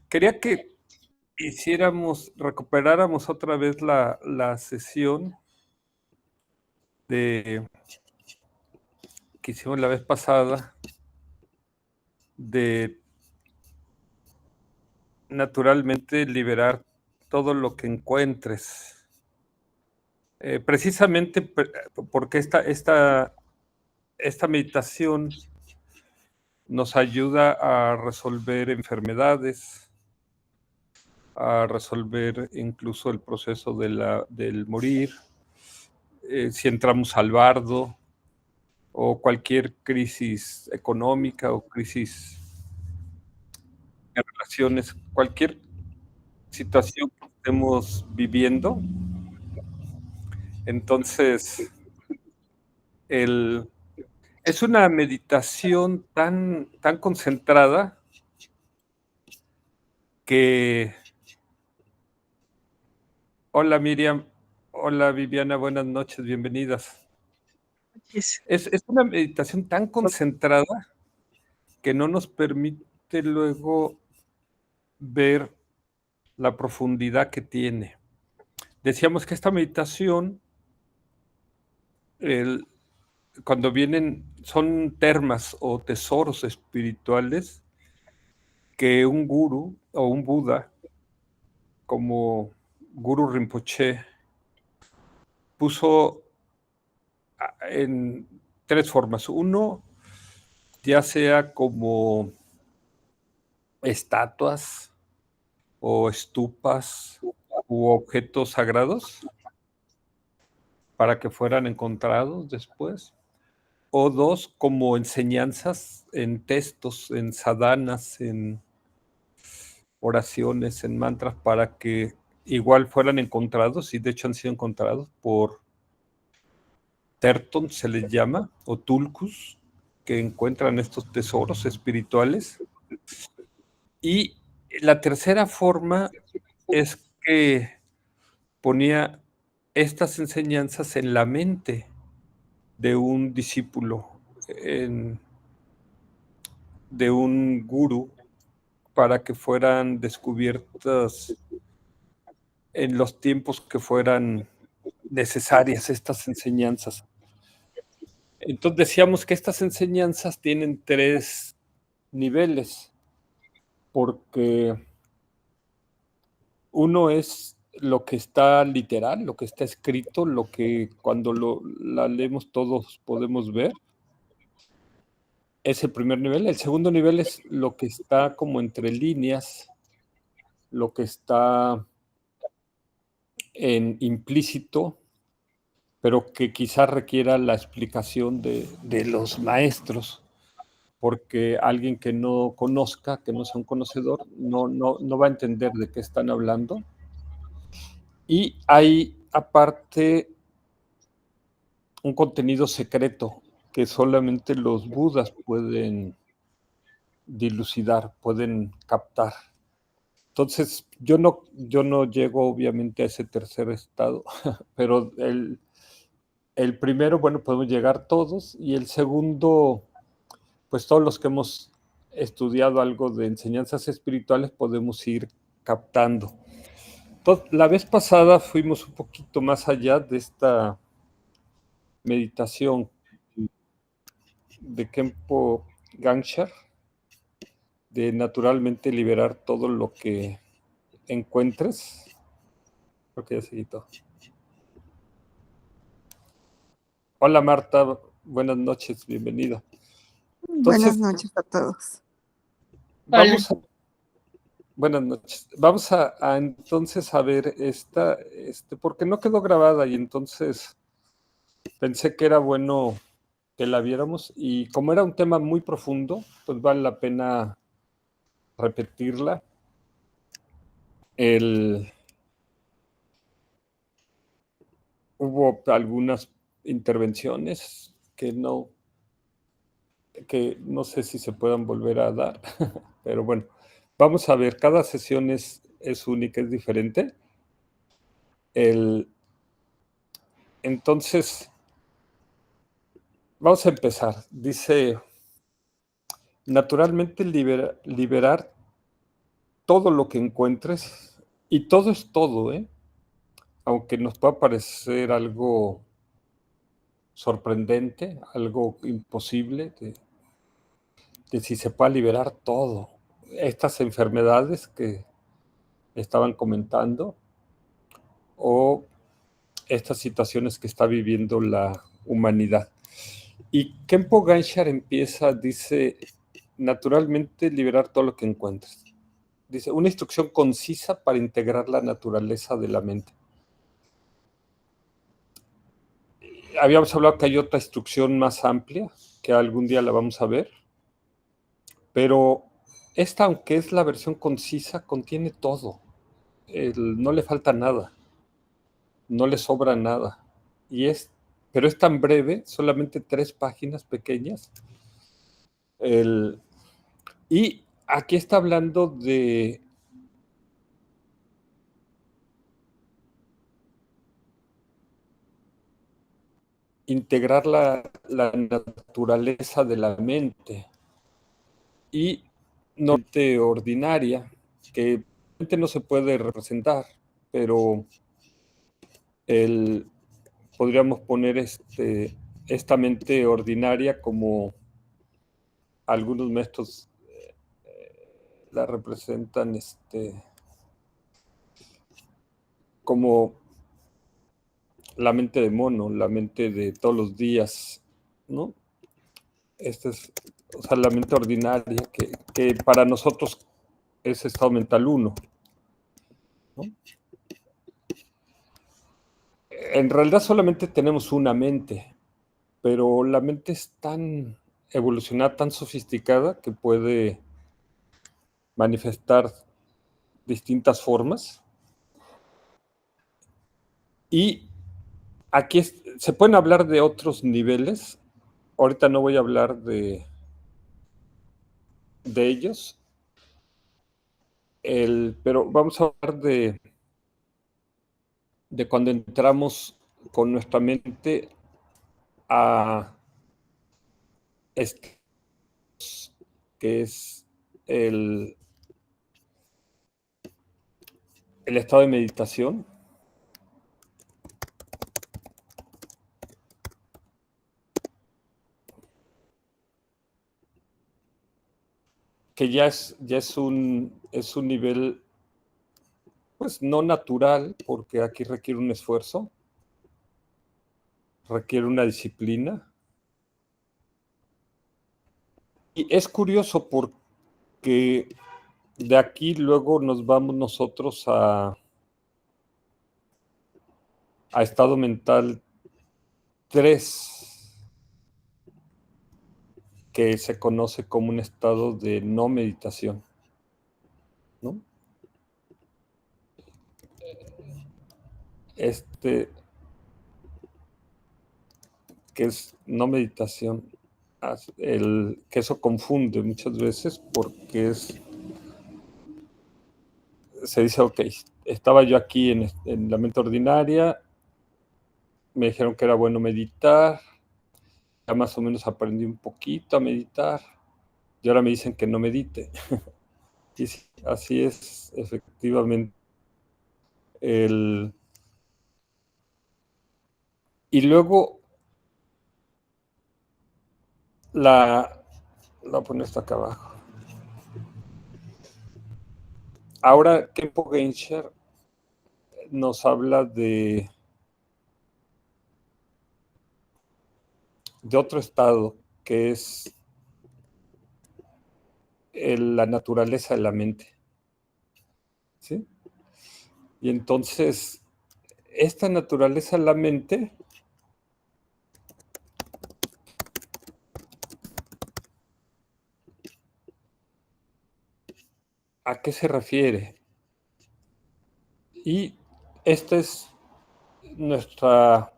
Quería que recuperáramos otra vez la sesión de que hicimos la vez pasada de naturalmente liberar todo lo que encuentres. Precisamente porque esta meditación nos ayuda a resolver enfermedades, a resolver incluso el proceso del morir, si entramos al bardo, o cualquier crisis económica o crisis de relaciones, cualquier situación que estemos viviendo. Entonces, es una meditación tan concentrada que... Hola Miriam, hola Viviana, buenas noches, bienvenidas. Es una meditación tan concentrada que no nos permite luego ver la profundidad que tiene. Decíamos que esta meditación, cuando vienen, son termas o tesoros espirituales que un gurú o un Buda, como Guru Rinpoche, puso en tres formas. Uno, ya sea como estatuas o estupas u objetos sagrados para que fueran encontrados después. O dos, como enseñanzas en textos, en sadhanas, en oraciones, en mantras, para que igual fueran encontrados, y de hecho han sido encontrados por Terton, se les llama, o Tulkus, que encuentran estos tesoros espirituales. Y la tercera forma es que ponía estas enseñanzas en la mente de un discípulo, de un gurú, para que fueran descubiertas en los tiempos que fueran necesarias estas enseñanzas. Entonces decíamos que estas enseñanzas tienen tres niveles, porque uno es lo que está literal, lo que está escrito, lo que cuando la leemos todos podemos ver. Es el primer nivel. El segundo nivel es lo que está como entre líneas, lo que está en implícito, pero que quizás requiera la explicación de los maestros, porque alguien que no conozca, que no sea un conocedor, no va a entender de qué están hablando. Y hay aparte un contenido secreto que solamente los budas pueden dilucidar, pueden captar. Entonces, yo no llego obviamente a ese tercer estado, pero el primero, bueno, podemos llegar todos, y el segundo, pues todos los que hemos estudiado algo de enseñanzas espirituales podemos ir captando. Entonces, la vez pasada fuimos un poquito más allá de esta meditación de Khenpo Gangchar, de naturalmente liberar todo lo que encuentres. Creo que ya se quitó. Hola Marta, buenas noches, bienvenida. Buenas Entonces, noches a todos. Buenas noches. Vamos a entonces a ver porque no quedó grabada, y entonces pensé que era bueno que la viéramos, y como era un tema muy profundo, pues vale la pena repetirla. Hubo algunas intervenciones que no sé si se puedan volver a dar, pero bueno, vamos a ver, cada sesión es única, es diferente. Entonces, vamos a empezar. Dice, naturalmente liberar todo lo que encuentres, y todo es todo, aunque nos pueda parecer algo sorprendente, algo imposible, de si se puede liberar todo. Estas enfermedades que estaban comentando o estas situaciones que está viviendo la humanidad. Y Khenpo Ganshar empieza, dice, naturalmente liberar todo lo que encuentres. Dice, una instrucción concisa para integrar la naturaleza de la mente. Habíamos hablado que hay otra instrucción más amplia, que algún día la vamos a ver, pero esta, aunque es la versión concisa, contiene todo. No le falta nada, no le sobra nada. Pero es tan breve, solamente 3 páginas pequeñas. Y aquí está hablando de integrar la naturaleza de la mente y no ordinaria, que no se puede representar, pero podríamos poner esta mente ordinaria como algunos maestros la representan como la mente de mono, la mente de todos los días, ¿no? Esta es, o sea, la mente ordinaria, que para nosotros es estado mental 1, ¿no? En realidad solamente tenemos una mente, pero la mente es tan evolucionada, tan sofisticada, que puede manifestar distintas formas. Y aquí se pueden hablar de otros niveles. Ahorita no voy a hablar de ellos, pero vamos a hablar de cuando entramos con nuestra mente a que es el estado de meditación, que ya es un nivel, pues no natural, porque aquí requiere un esfuerzo, requiere una disciplina. Y es curioso porque de aquí luego nos vamos nosotros a estado mental 3, que se conoce como un estado de no meditación, ¿no? Que es no meditación, que eso confunde muchas veces porque se dice, ok, estaba yo aquí en la mente ordinaria, me dijeron que era bueno meditar, ya más o menos aprendí un poquito a meditar, y ahora me dicen que no medite. Y sí, así es, efectivamente. Y luego la voy a poner esto acá abajo. Ahora, Khenpo Genscher nos habla de otro estado que es la naturaleza de la mente, ¿sí? Y entonces, esta naturaleza de la mente, ¿a qué se refiere? Y esta es nuestra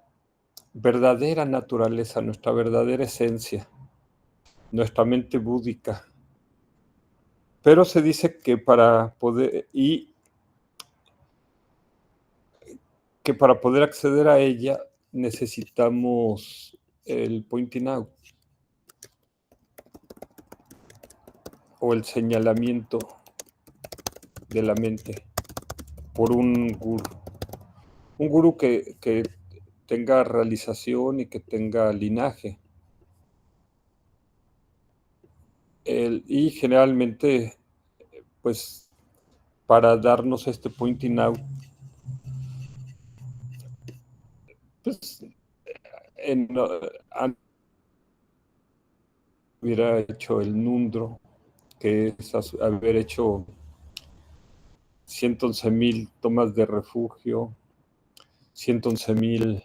verdadera naturaleza, nuestra verdadera esencia, nuestra mente búdica. Pero se dice que para poder acceder a ella necesitamos el pointing out o el señalamiento. de la mente por un gurú. Un gurú que tenga realización y que tenga linaje. Y generalmente, pues, para darnos este pointing out, pues, hubiera hecho el Nundro, que es haber hecho 111,000 tomas de refugio, 111,000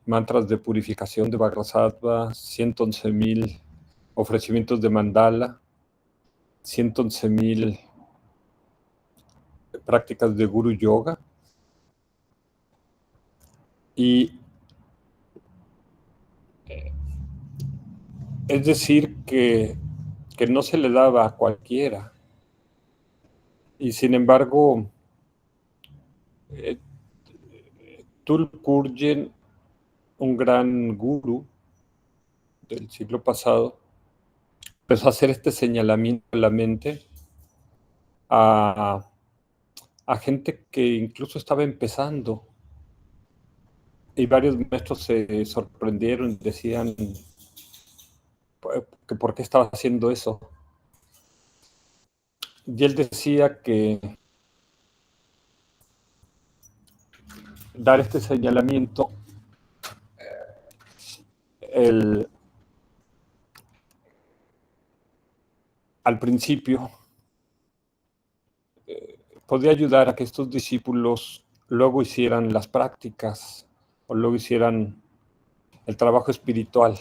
mantras de purificación de Vajrasattva, 111,000 ofrecimientos de mandala, 111,000 prácticas de Guru Yoga. Y es decir, que no se le daba a cualquiera. Y sin embargo, Tulkurgen, un gran gurú del siglo pasado, empezó a hacer este señalamiento de la mente a gente que incluso estaba empezando. Y varios maestros se sorprendieron y decían que por qué estaba haciendo eso. Y él decía que dar este señalamiento, al principio, podía ayudar a que estos discípulos luego hicieran las prácticas o luego hicieran el trabajo espiritual.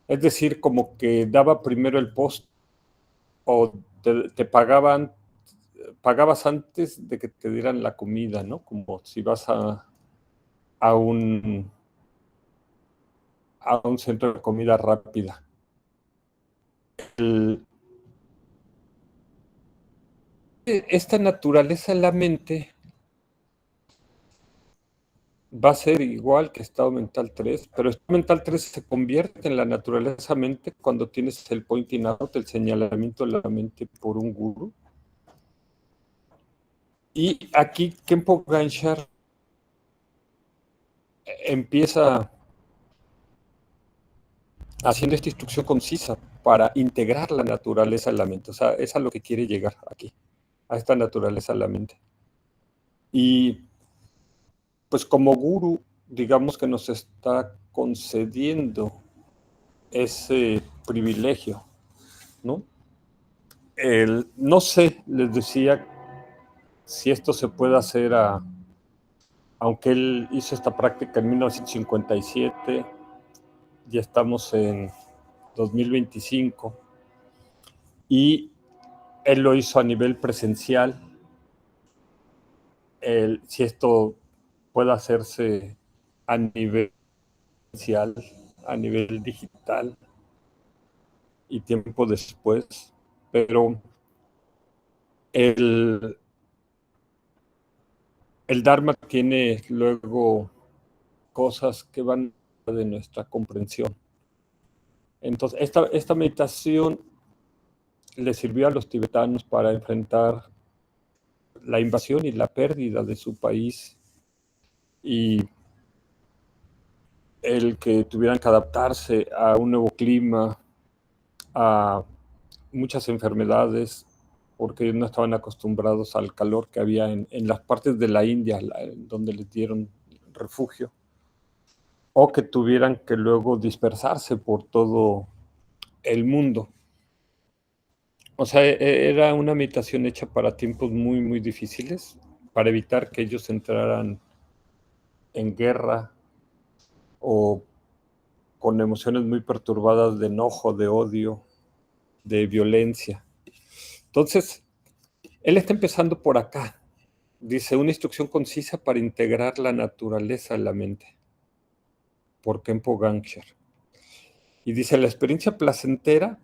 Es decir, como que daba primero el post o te pagabas antes de que te dieran la comida, ¿no? Como si vas a un centro de comida rápida. Esta naturaleza en la mente va a ser igual que estado mental 3, pero estado mental 3 se convierte en la naturaleza mente cuando tienes el pointing out, el señalamiento de la mente por un gurú. Y aquí Khenpo Ganchar empieza haciendo esta instrucción concisa para integrar la naturaleza en la mente. O sea, es a lo que quiere llegar aquí, a esta naturaleza en la mente. Y pues como gurú, digamos que nos está concediendo ese privilegio, ¿no? No sé, les decía, si esto se puede hacer aunque él hizo esta práctica en 1957, ya estamos en 2025, y él lo hizo a nivel presencial. Si esto puede hacerse a nivel presencial, a nivel digital y tiempo después, pero el Dharma tiene luego cosas que van de nuestra comprensión. Entonces, esta meditación le sirvió a los tibetanos para enfrentar la invasión y la pérdida de su país y el que tuvieran que adaptarse a un nuevo clima, a muchas enfermedades, porque no estaban acostumbrados al calor que había en las partes de la India donde les dieron refugio, o que tuvieran que luego dispersarse por todo el mundo. O sea, era una meditación hecha para tiempos muy, muy difíciles, para evitar que ellos entraran en guerra o con emociones muy perturbadas de enojo, de odio, de violencia. Entonces, él está empezando por acá. Dice, una instrucción concisa para integrar la naturaleza en la mente, por Khenpo Ganchar. Y dice, la experiencia placentera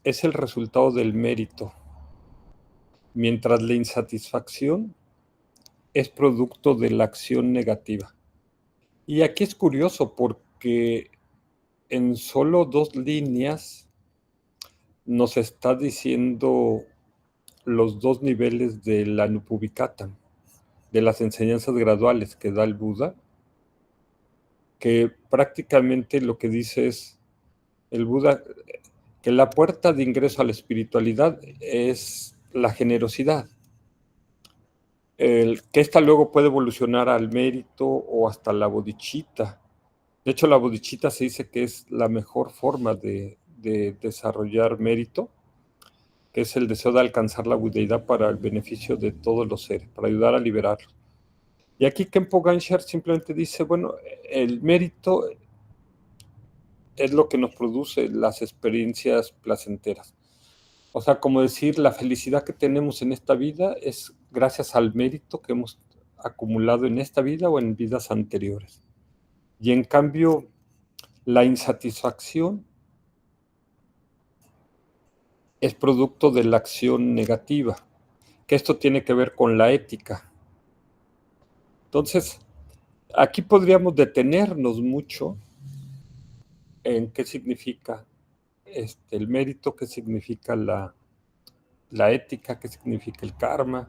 es el resultado del mérito, mientras la insatisfacción es producto de la acción negativa. Y aquí es curioso porque en solo 2 líneas nos está diciendo los dos niveles de la Anupuvikata, de las enseñanzas graduales que da el Buda, que prácticamente lo que dice es el Buda, que la puerta de ingreso a la espiritualidad es la generosidad, que esta luego puede evolucionar al mérito o hasta la bodhicitta. De hecho, la bodhicitta se dice que es la mejor forma de desarrollar mérito, que es el deseo de alcanzar la budeidad para el beneficio de todos los seres, para ayudar a liberarlos. Y aquí Khenpo Ganshar simplemente dice, bueno, el mérito es lo que nos produce las experiencias placenteras. O sea, como decir, la felicidad que tenemos en esta vida es gracias al mérito que hemos acumulado en esta vida o en vidas anteriores. Y en cambio, la insatisfacción es producto de la acción negativa, que esto tiene que ver con la ética. Entonces, aquí podríamos detenernos mucho en qué significa el mérito, qué significa la ética, qué significa el karma,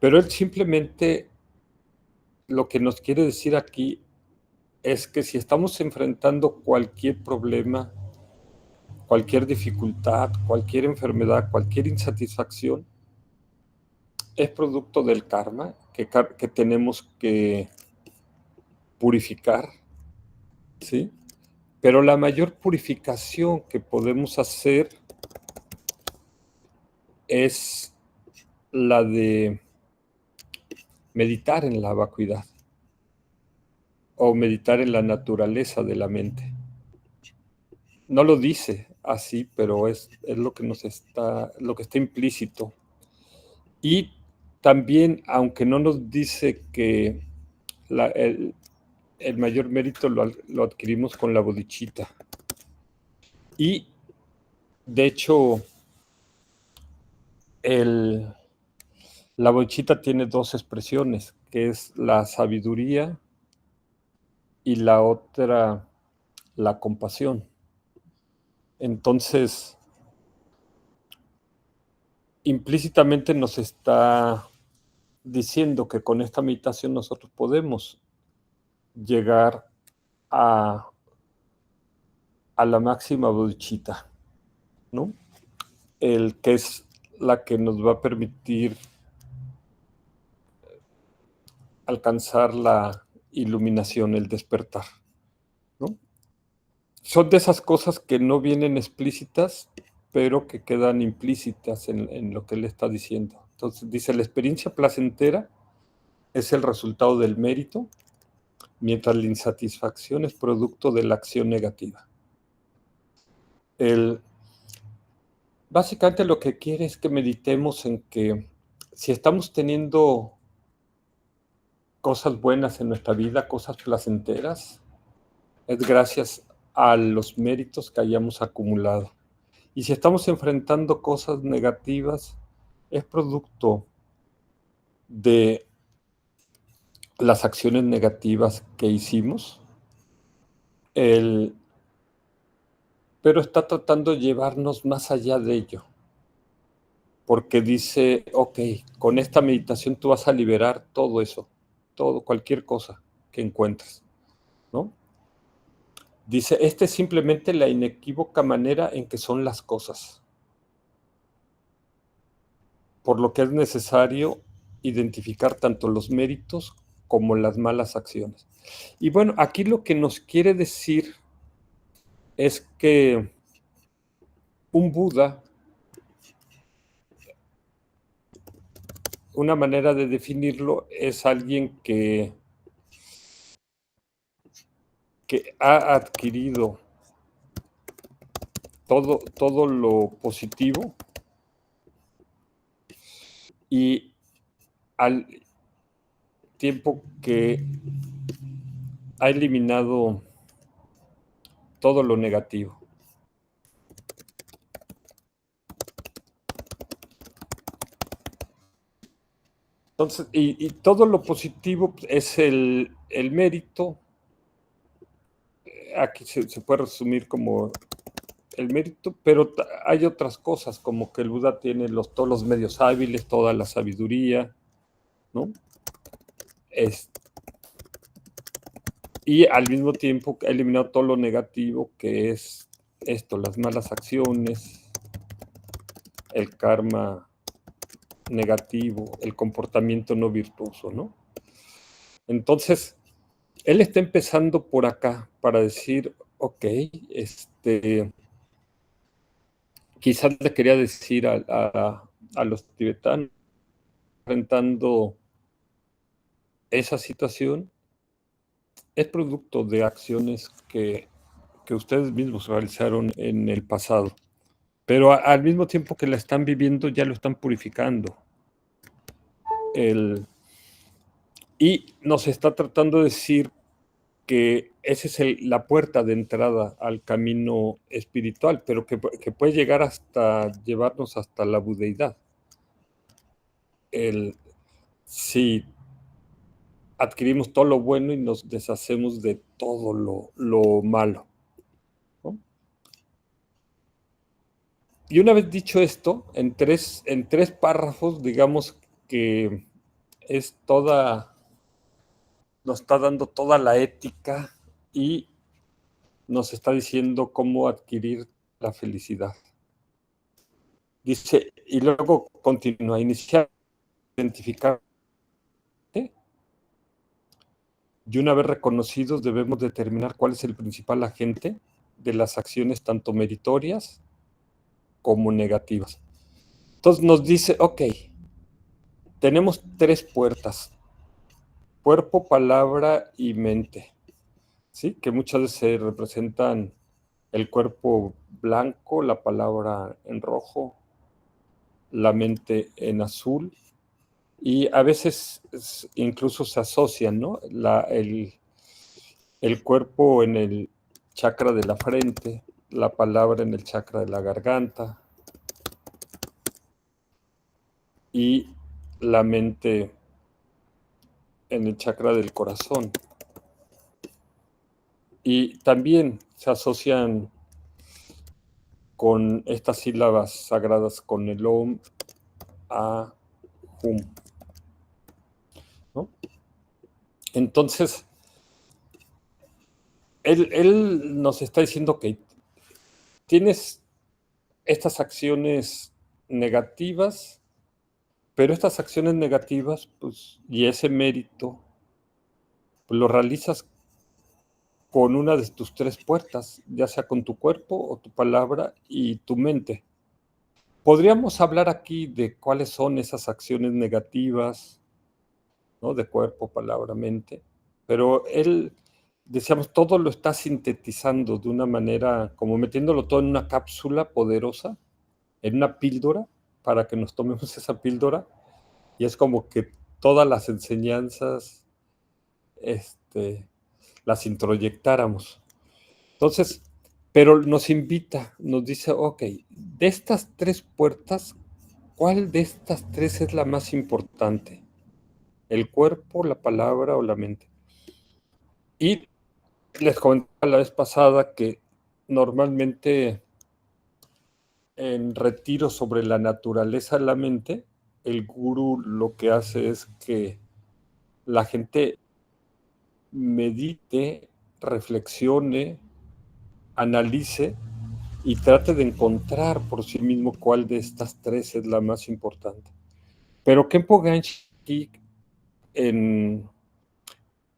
pero él simplemente lo que nos quiere decir aquí es que si estamos enfrentando cualquier problema, cualquier dificultad, cualquier enfermedad, cualquier insatisfacción, es producto del karma que tenemos que purificar, ¿sí? Pero la mayor purificación que podemos hacer es la de meditar en la vacuidad o meditar en la naturaleza de la mente. No lo dice así, pero es lo que lo que está implícito. Y también, aunque no nos dice que el mayor mérito lo adquirimos con la bodhicitta. Y, de hecho, la bodhicitta tiene dos expresiones, que es la sabiduría y la otra, la compasión. Entonces, implícitamente nos está diciendo que con esta meditación nosotros podemos llegar a la máxima bodhicitta, ¿no? El que es la que nos va a permitir alcanzar la iluminación, el despertar, ¿no? Son de esas cosas que no vienen explícitas, pero que quedan implícitas en lo que él está diciendo. Entonces dice, la experiencia placentera es el resultado del mérito, mientras la insatisfacción es producto de la acción negativa. Básicamente lo que quiere es que meditemos en que si estamos teniendo cosas buenas en nuestra vida, cosas placenteras, es gracias a los méritos que hayamos acumulado. Y si estamos enfrentando cosas negativas, es producto de las acciones negativas que hicimos, pero está tratando de llevarnos más allá de ello, porque dice, ok, con esta meditación tú vas a liberar todo eso, cualquier cosa que encuentres, ¿no? Dice, esta es simplemente la inequívoca manera en que son las cosas, por lo que es necesario identificar tanto los méritos como las malas acciones. Y bueno, aquí lo que nos quiere decir es que un Buda, una manera de definirlo es alguien que ha adquirido todo lo positivo y al tiempo que ha eliminado todo lo negativo. Entonces, y todo lo positivo es el mérito. Aquí se puede resumir como el mérito, pero hay otras cosas, como que el Buda tiene todos los medios hábiles, toda la sabiduría, ¿no? Y al mismo tiempo ha eliminado todo lo negativo, que es esto, las malas acciones, el karma negativo, el comportamiento no virtuoso, ¿no? Entonces, él está empezando por acá para decir, ok, quizás le quería decir a los tibetanos enfrentando esa situación, es producto de acciones que ustedes mismos realizaron en el pasado, pero al mismo tiempo que la están viviendo ya lo están purificando. Y nos está tratando de decir que esa es la puerta de entrada al camino espiritual, pero que puede llegar hasta llevarnos hasta la budeidad. Si adquirimos todo lo bueno y nos deshacemos de todo lo malo, ¿no? Y una vez dicho esto, en tres párrafos, digamos que es nos está dando toda la ética y nos está diciendo cómo adquirir la felicidad. Dice, y luego continúa, iniciar, identificar, y una vez reconocidos debemos determinar cuál es el principal agente de las acciones tanto meritorias como negativas. Entonces nos dice, ok, tenemos tres puertas, cuerpo, palabra y mente, ¿sí? Que muchas veces se representan el cuerpo blanco, la palabra en rojo, la mente en azul, y a veces incluso se asocian, ¿no? El cuerpo en el chakra de la frente, la palabra en el chakra de la garganta y la mente en el chakra del corazón. Y también se asocian con estas sílabas sagradas, con el Om, A, Hum, ¿no? Entonces, él nos está diciendo que tienes estas acciones negativas, pero estas acciones negativas, pues, y ese mérito, pues lo realizas con una de tus tres puertas, ya sea con tu cuerpo o tu palabra y tu mente. Podríamos hablar aquí de cuáles son esas acciones negativas, ¿no? De cuerpo, palabra, mente, pero él, decíamos, todo lo está sintetizando de una manera, como metiéndolo todo en una cápsula poderosa, en una píldora, para que nos tomemos esa píldora, y es como que todas las enseñanzas, las introyectáramos. Entonces, pero nos invita, nos dice, ok, de estas tres puertas, ¿cuál de estas tres es la más importante? ¿El cuerpo, la palabra o la mente? Y les comentaba la vez pasada que normalmente en retiros sobre la naturaleza de la mente, el gurú lo que hace es que la gente medite, reflexione, analice y trate de encontrar por sí mismo cuál de estas tres es la más importante. Pero Khenpo Ganchi,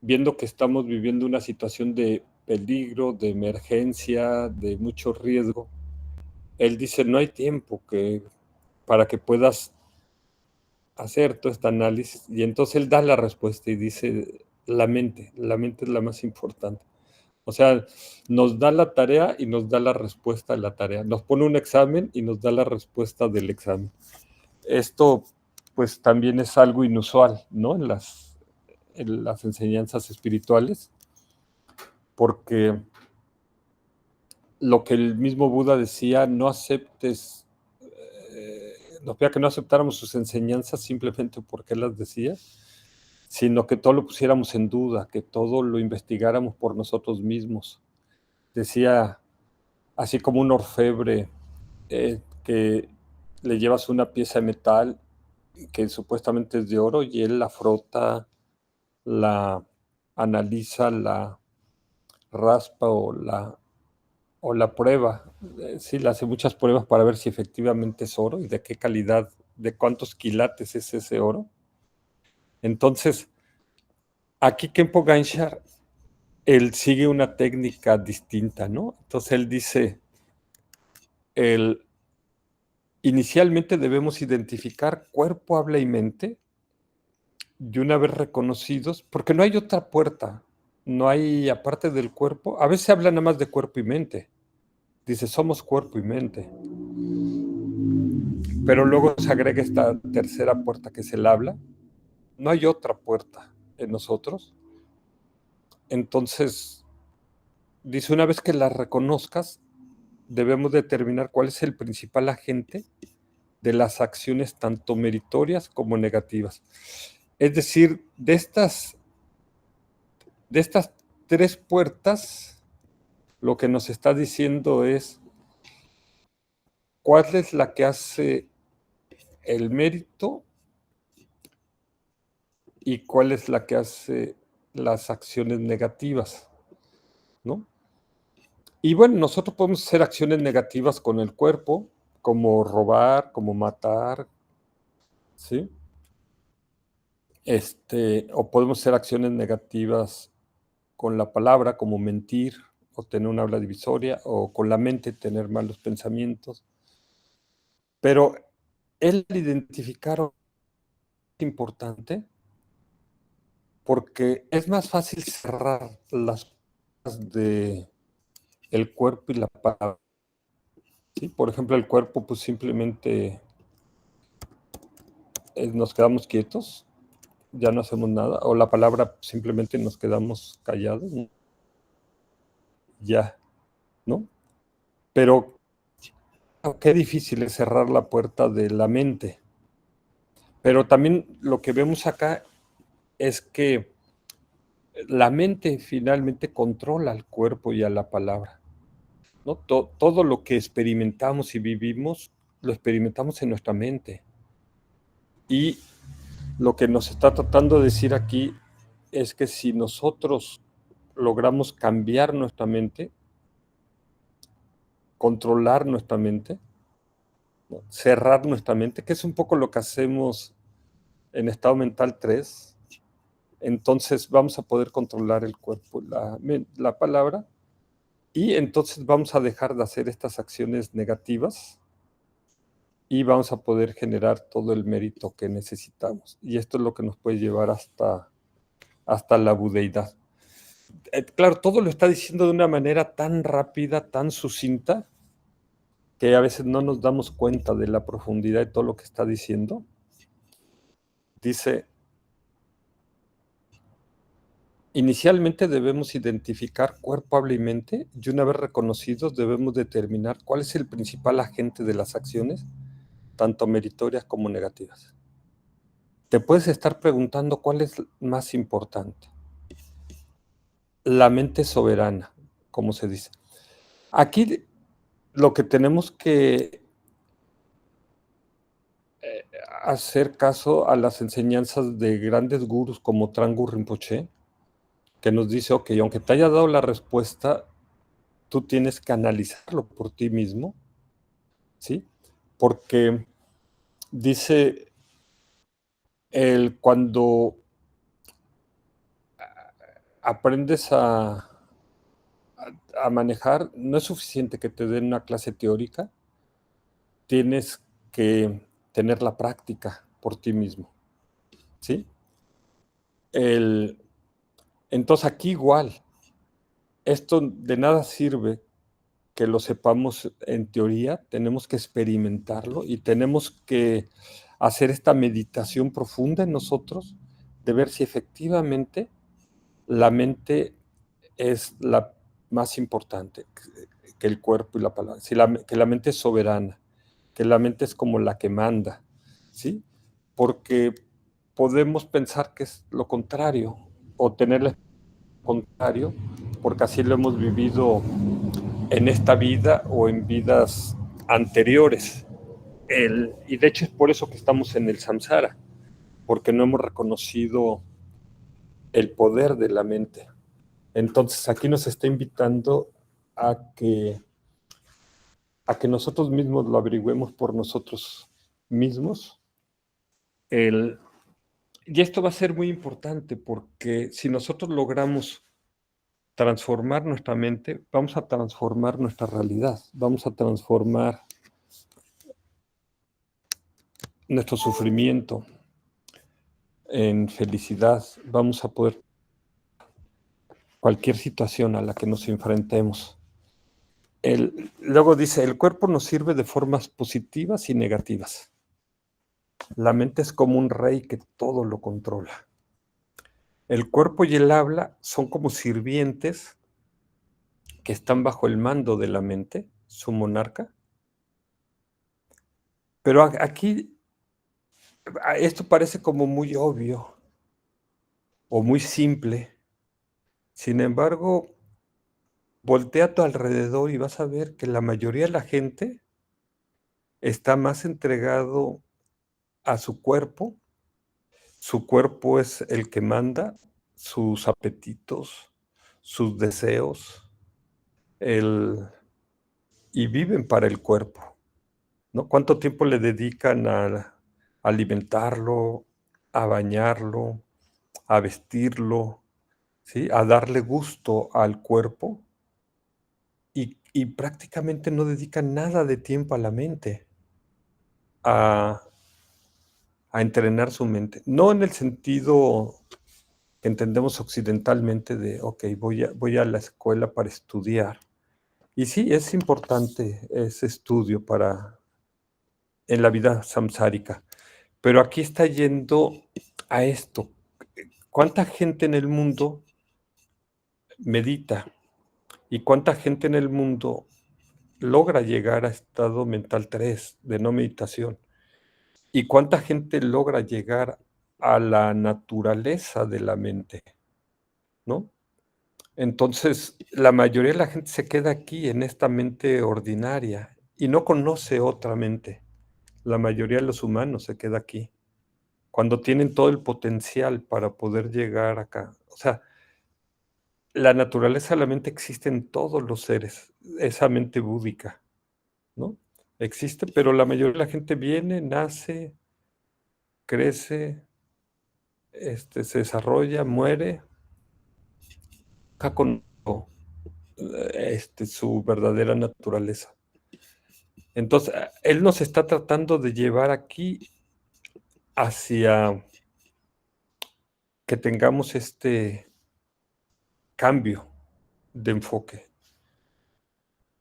viendo que estamos viviendo una situación de peligro, de emergencia, de mucho riesgo, él dice, no hay tiempo para que puedas hacer todo este análisis. Y entonces él da la respuesta y dice, la mente es la más importante. O sea, nos da la tarea y nos da la respuesta de la tarea. Nos pone un examen y nos da la respuesta del examen. Esto, pues, también es algo inusual, ¿no? En las enseñanzas espirituales, porque lo que el mismo Buda decía, no aceptes, nos pedía que no aceptáramos sus enseñanzas simplemente porque él las decía, sino que todo lo pusiéramos en duda, que todo lo investigáramos por nosotros mismos. Decía, así como un orfebre que le llevas una pieza de metal que supuestamente es de oro y él la frota, la analiza, la raspa o la prueba. Sí, le hace muchas pruebas para ver si efectivamente es oro y de qué calidad, de cuántos quilates es ese oro. Entonces, aquí Kempo Ganshar, él sigue una técnica distinta, ¿no? Entonces él dice, el, inicialmente debemos identificar cuerpo, habla y mente, y una vez reconocidos, porque no hay otra puerta, no hay, aparte del cuerpo, a veces se habla nada más de cuerpo y mente, dice, somos cuerpo y mente, pero luego se agrega esta tercera puerta que es el habla, no hay otra puerta en nosotros, entonces, dice, una vez que la reconozcas, debemos determinar cuál es el principal agente de las acciones tanto meritorias como negativas. Es decir, de estas tres puertas, lo que nos está diciendo es cuál es la que hace el mérito y cuál es la que hace las acciones negativas, ¿no? Y bueno, nosotros podemos hacer acciones negativas con el cuerpo, como robar, como matar, ¿sí? O podemos hacer acciones negativas con la palabra, como mentir, o tener una habla divisoria, o con la mente tener malos pensamientos. Pero el identificar es importante porque es más fácil cerrar las cosas de el cuerpo y la palabra. ¿Sí? Por ejemplo, el cuerpo, pues simplemente nos quedamos quietos, ya no hacemos nada, o la palabra simplemente nos quedamos callados, ya, ¿no? Pero qué difícil es cerrar la puerta de la mente. Pero también lo que vemos acá es que la mente finalmente controla al cuerpo y a la palabra, ¿no? Todo lo que experimentamos y vivimos, lo experimentamos en nuestra mente. Y lo que nos está tratando de decir aquí es que si nosotros logramos cambiar nuestra mente, controlar nuestra mente, ¿no? Cerrar nuestra mente, que es un poco lo que hacemos en estado mental 3, entonces vamos a poder controlar el cuerpo, la palabra, y entonces vamos a dejar de hacer estas acciones negativas y vamos a poder generar todo el mérito que necesitamos. Y esto es lo que nos puede llevar hasta la budeidad. Claro, todo lo está diciendo de una manera tan rápida, tan sucinta, que a veces no nos damos cuenta de la profundidad de todo lo que está diciendo. Dice, inicialmente debemos identificar cuerpo, habla y mente, y una vez reconocidos debemos determinar cuál es el principal agente de las acciones, tanto meritorias como negativas. Te puedes estar preguntando cuál es más importante. La mente soberana, como se dice. Aquí lo que tenemos que hacer caso a las enseñanzas de grandes gurús como Trangu Rinpoche, que nos dice, ok, aunque te haya dado la respuesta, tú tienes que analizarlo por ti mismo, ¿sí? Porque dice, cuando aprendes a manejar, no es suficiente que te den una clase teórica, tienes que tener la práctica por ti mismo, ¿sí? Entonces aquí igual, esto de nada sirve que lo sepamos en teoría, tenemos que experimentarlo y tenemos que hacer esta meditación profunda en nosotros de ver si efectivamente la mente es la más importante que el cuerpo y la palabra, que la mente es soberana, que la mente es como la que manda, ¿sí? Porque podemos pensar que es lo contrario o tener lo contrario, porque así lo hemos vivido en esta vida o en vidas anteriores. Y de hecho es por eso que estamos en el samsara, porque no hemos reconocido el poder de la mente. Entonces aquí nos está invitando a que, a que nosotros mismos lo averigüemos por nosotros mismos. Y esto va a ser muy importante porque si nosotros logramos transformar nuestra mente, vamos a transformar nuestra realidad, vamos a transformar nuestro sufrimiento en felicidad, vamos a poder cualquier situación a la que nos enfrentemos. Luego dice, el cuerpo nos sirve de formas positivas y negativas. La mente es como un rey que todo lo controla. El cuerpo y el habla son como sirvientes que están bajo el mando de la mente, su monarca. Pero aquí, esto parece como muy obvio o muy simple. Sin embargo, voltea a tu alrededor y vas a ver que la mayoría de la gente está más entregado a su cuerpo. Su cuerpo es el que manda, sus apetitos, sus deseos, y viven para el cuerpo, ¿no? ¿Cuánto tiempo le dedican a alimentarlo, a bañarlo, a vestirlo, ¿sí? A darle gusto al cuerpo y prácticamente no dedican nada de tiempo a la mente, a, a entrenar su mente? No en el sentido que entendemos occidentalmente de, ok, voy a la escuela para estudiar. Y sí, es importante ese estudio en la vida samsárica, pero aquí está yendo a esto. ¿Cuánta gente en el mundo medita? ¿Y cuánta gente en el mundo logra llegar a estado mental 3 de no meditación? ¿Y cuánta gente logra llegar a la naturaleza de la mente? ¿No? Entonces, la mayoría de la gente se queda aquí en esta mente ordinaria y no conoce otra mente. La mayoría de los humanos se queda aquí, cuando tienen todo el potencial para poder llegar acá. O sea, la naturaleza de la mente existe en todos los seres, esa mente búdica, ¿no? Existe, pero la mayoría de la gente viene, nace, crece, se desarrolla, muere, acá con su verdadera naturaleza. Entonces, él nos está tratando de llevar aquí hacia que tengamos este cambio de enfoque.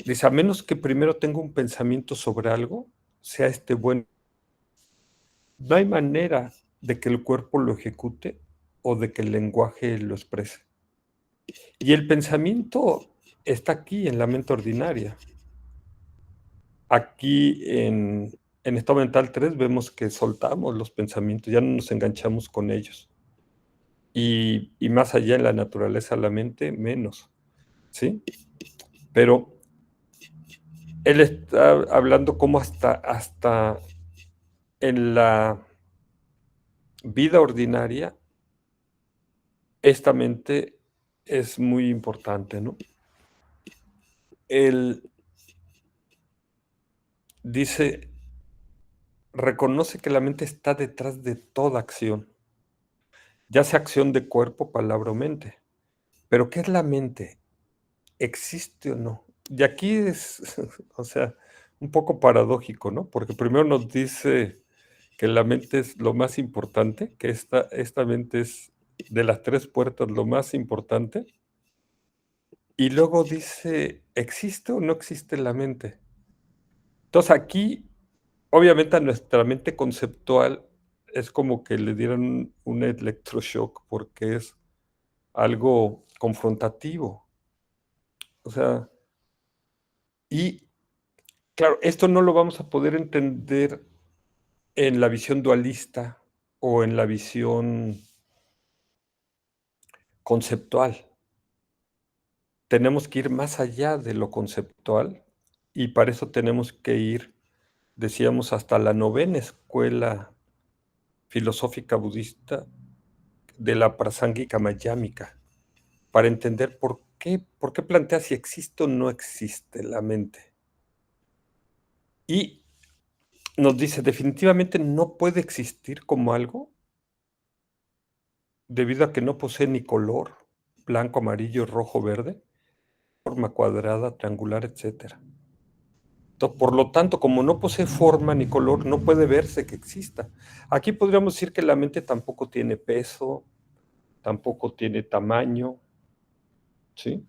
Dice, a menos que primero tenga un pensamiento sobre algo, sea bueno, no hay manera de que el cuerpo lo ejecute o de que el lenguaje lo exprese. Y el pensamiento está aquí en la mente ordinaria. Aquí en estado mental 3 vemos que soltamos los pensamientos, ya no nos enganchamos con ellos. Y más allá en la naturaleza de la mente, menos, ¿sí? Pero él está hablando como hasta en la vida ordinaria, esta mente es muy importante, ¿no? Él dice, reconoce que la mente está detrás de toda acción, ya sea acción de cuerpo, palabra o mente. Pero ¿qué es la mente? ¿Existe o no? Y aquí es, o sea, un poco paradójico, ¿no? Porque primero nos dice que la mente es lo más importante, que esta mente es de las 3 puertas lo más importante, y luego dice, ¿existe o no existe la mente? Entonces aquí, obviamente a nuestra mente conceptual es como que le dieran un electroshock porque es algo confrontativo. O sea, y claro, esto no lo vamos a poder entender en la visión dualista o en la visión conceptual. tenemos que ir más allá de lo conceptual y para eso tenemos que ir, decíamos, hasta la novena escuela filosófica budista de la Prasángika Mayámica, para entender por qué plantea si existe o no existe la mente. Y nos dice, definitivamente no puede existir como algo debido a que no posee ni color, blanco, amarillo, rojo, verde, forma cuadrada, triangular, etc. Por lo tanto, como no posee forma ni color, no puede verse que exista. Aquí podríamos decir que la mente tampoco tiene peso, tampoco tiene tamaño, ¿sí?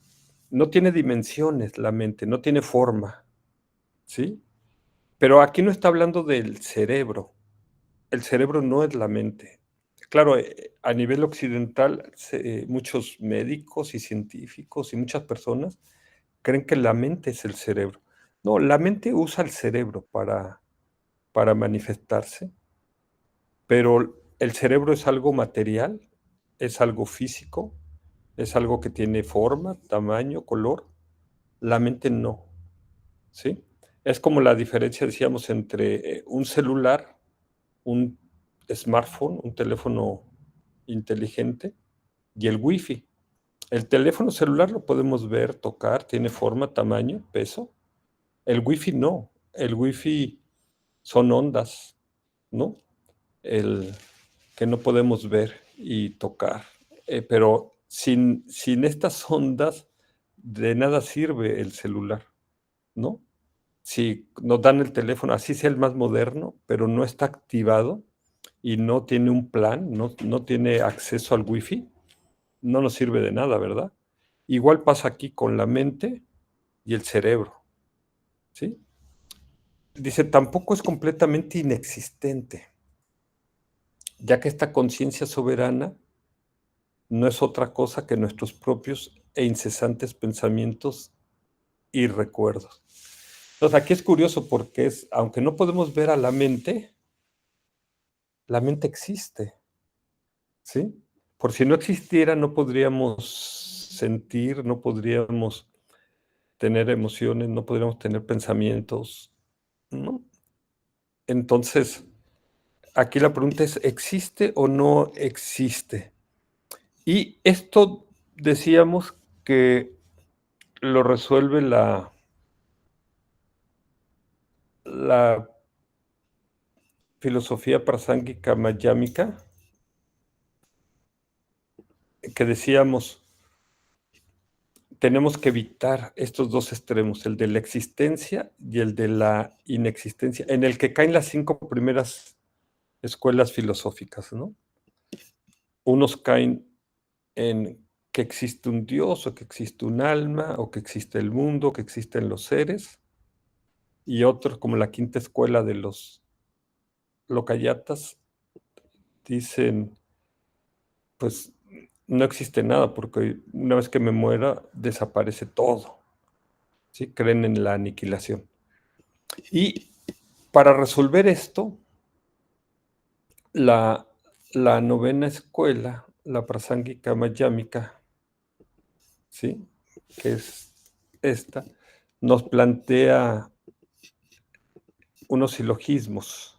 No tiene dimensiones la mente, no tiene forma, ¿sí? Pero aquí no está hablando del cerebro. El cerebro no es la mente. Claro, a nivel occidental, muchos médicos y científicos y muchas personas creen que la mente es el cerebro. No, la mente usa el cerebro para manifestarse, pero el cerebro es algo material, es algo físico, es algo que tiene forma, tamaño, color. La mente no, ¿sí? Es como la diferencia, decíamos, entre un celular, un smartphone, un teléfono inteligente y el wifi. El teléfono celular lo podemos ver, tocar, tiene forma, tamaño, peso. El wifi no. El wifi son ondas, ¿no? El que no podemos ver y tocar. Pero sin estas ondas, de nada sirve el celular, ¿no? Si nos dan el teléfono, así sea el más moderno, pero no está activado y no tiene un plan, no tiene acceso al wifi, no nos sirve de nada, ¿verdad? Igual pasa aquí con la mente y el cerebro, ¿sí? Dice, tampoco es completamente inexistente, ya que esta conciencia soberana no es otra cosa que nuestros propios e incesantes pensamientos y recuerdos. Entonces aquí es curioso porque aunque no podemos ver a la mente existe, ¿sí? Por si no existiera, no podríamos sentir, no podríamos tener emociones, no podríamos tener pensamientos, ¿no? Entonces, aquí la pregunta es, ¿existe o no existe? Y esto decíamos que lo resuelve la filosofía prasángika mayámica, que decíamos, tenemos que evitar estos dos extremos, el de la existencia y el de la inexistencia, en el que caen las 5 primeras escuelas filosóficas, ¿no? Unos caen en que existe un Dios, o que existe un alma, o que existe el mundo, o que existen los seres, y otros, como la quinta escuela de los Lokayatas, dicen, pues no existe nada, porque una vez que me muera, desaparece todo, ¿sí? Creen en la aniquilación. Y para resolver esto, la, la novena escuela, la Prasángika Mayámica, ¿sí? Que es esta, nos plantea unos silogismos.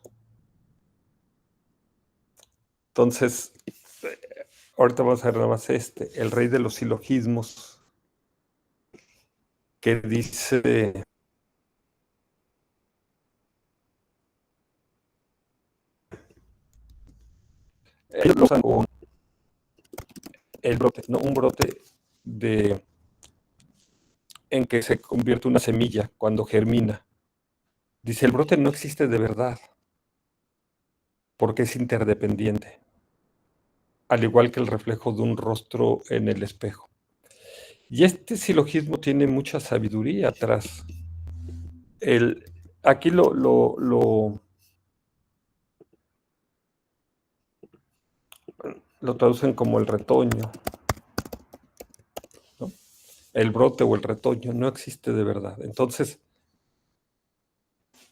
Entonces, ahorita vamos a ver nada más el rey de los silogismos, que dice, ellos lo usan con el brote, ¿no? Un brote en que se convierte una semilla cuando germina. Dice, el brote no existe de verdad, porque es interdependiente, al igual que el reflejo de un rostro en el espejo. Y este silogismo tiene mucha sabiduría atrás. Aquí lo traducen como el retoño, ¿no? El brote o el retoño no existe de verdad. Entonces,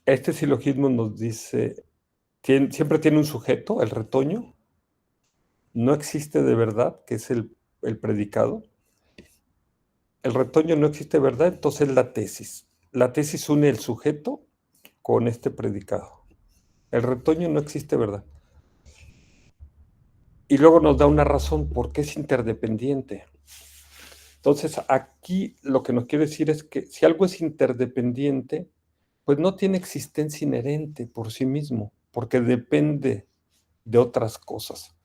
este silogismo nos dice, siempre tiene un sujeto, el retoño, no existe de verdad, que es el predicado, el retoño no existe, ¿verdad? Entonces la tesis. La tesis une el sujeto con este predicado. El retoño no existe, ¿verdad? Y luego nos da una razón por qué es interdependiente. Entonces, aquí lo que nos quiere decir es que si algo es interdependiente, pues no tiene existencia inherente por sí mismo, porque depende de otras cosas.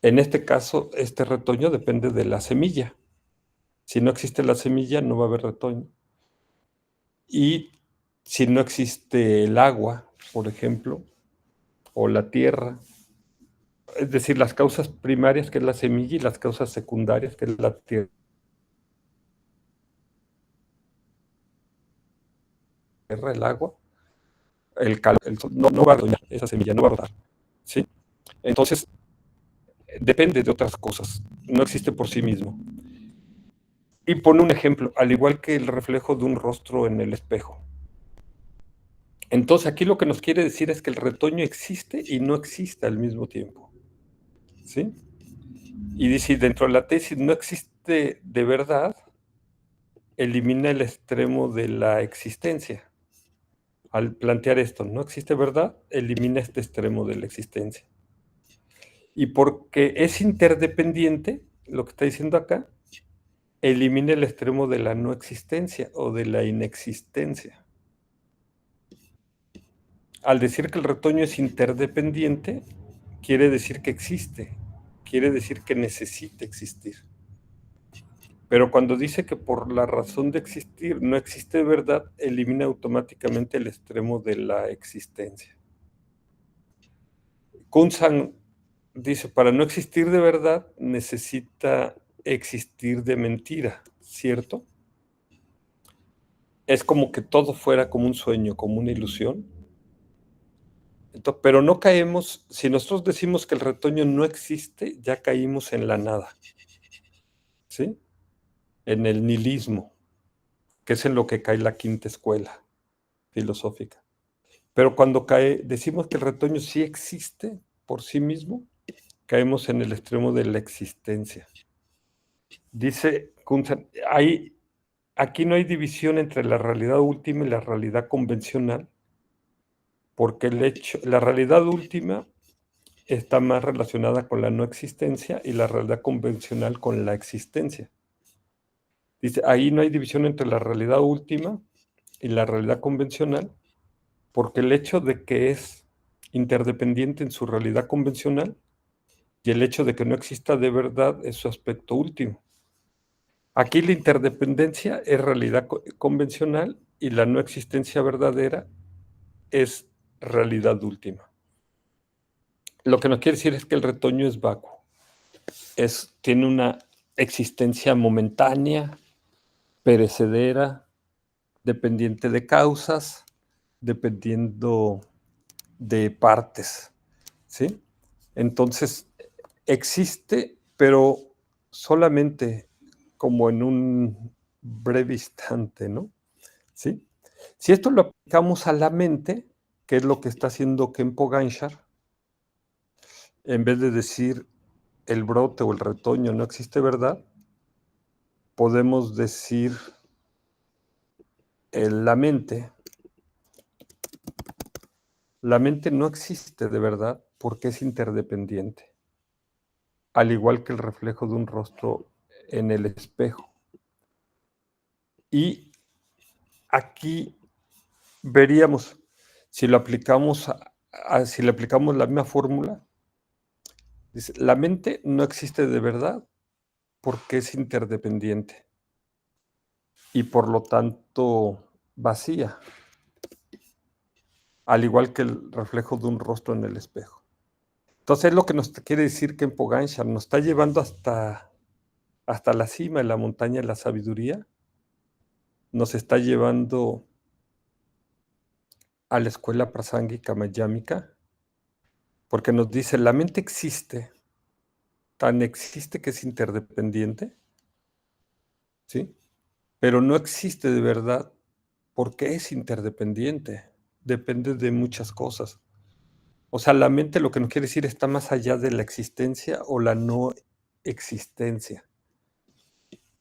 En este caso, este retoño depende de la semilla. Si no existe la semilla, no va a haber retoño. Y si no existe el agua, por ejemplo, o la tierra, es decir, las causas primarias, que es la semilla, y las causas secundarias, que es la tierra, el agua, el calor, el sol, no va a retoñar esa semilla, no va a brotar. ¿Sí? Entonces, depende de otras cosas, no existe por sí mismo. Y pone un ejemplo, al igual que el reflejo de un rostro en el espejo. Entonces, aquí lo que nos quiere decir es que el retoño existe y no existe al mismo tiempo. ¿Sí? Y dice, dentro de la tesis no existe de verdad, elimina el extremo de la existencia. Al plantear esto, no existe verdad, elimina este extremo de la existencia. Y porque es interdependiente, lo que está diciendo acá, elimina el extremo de la no existencia o de la inexistencia. Al decir que el retoño es interdependiente, quiere decir que existe, quiere decir que necesita existir. Pero cuando dice que por la razón de existir no existe verdad, elimina automáticamente el extremo de la existencia. Kunzan dice, para no existir de verdad necesita existir de mentira, ¿cierto? Es como que todo fuera como un sueño, como una ilusión. Entonces, pero no caemos, si nosotros decimos que el retoño no existe, ya caímos en la nada, ¿sí? En el nihilismo, que es en lo que cae la quinta escuela filosófica. Pero cuando decimos que el retoño sí existe por sí mismo, caemos en el extremo de la existencia. Dice Kunzan, aquí no hay división entre la realidad última y la realidad convencional, porque la realidad última está más relacionada con la no existencia y la realidad convencional con la existencia. Dice, ahí no hay división entre la realidad última y la realidad convencional, porque el hecho de que es interdependiente en su realidad convencional y el hecho de que no exista de verdad es su aspecto último. Aquí la interdependencia es realidad convencional y la no existencia verdadera es realidad última. Lo que nos quiere decir es que el retoño es vacuo, tiene una existencia momentánea, perecedera, dependiente de causas, dependiendo de partes, ¿sí? Entonces, existe, pero solamente como en un breve instante, ¿no? ¿Sí? Si esto lo aplicamos a la mente, que es lo que está haciendo Khenpo Ganshar, en vez de decir el brote o el retoño no existe verdad, podemos decir la mente no existe de verdad porque es interdependiente, al igual que el reflejo de un rostro en el espejo. Y aquí veríamos, si lo aplicamos, si le aplicamos la misma fórmula, dice, la mente no existe de verdad porque es interdependiente y por lo tanto vacía, al igual que el reflejo de un rostro en el espejo. Entonces es lo que nos quiere decir Khenpo Ganshar, nos está llevando hasta la cima de la montaña de la sabiduría, nos está llevando a la escuela prasángica mayámica, porque nos dice, la mente existe, tan existe que es interdependiente, ¿sí? Pero no existe de verdad porque es interdependiente, depende de muchas cosas. O sea, la mente lo que nos quiere decir está más allá de la existencia o la no existencia.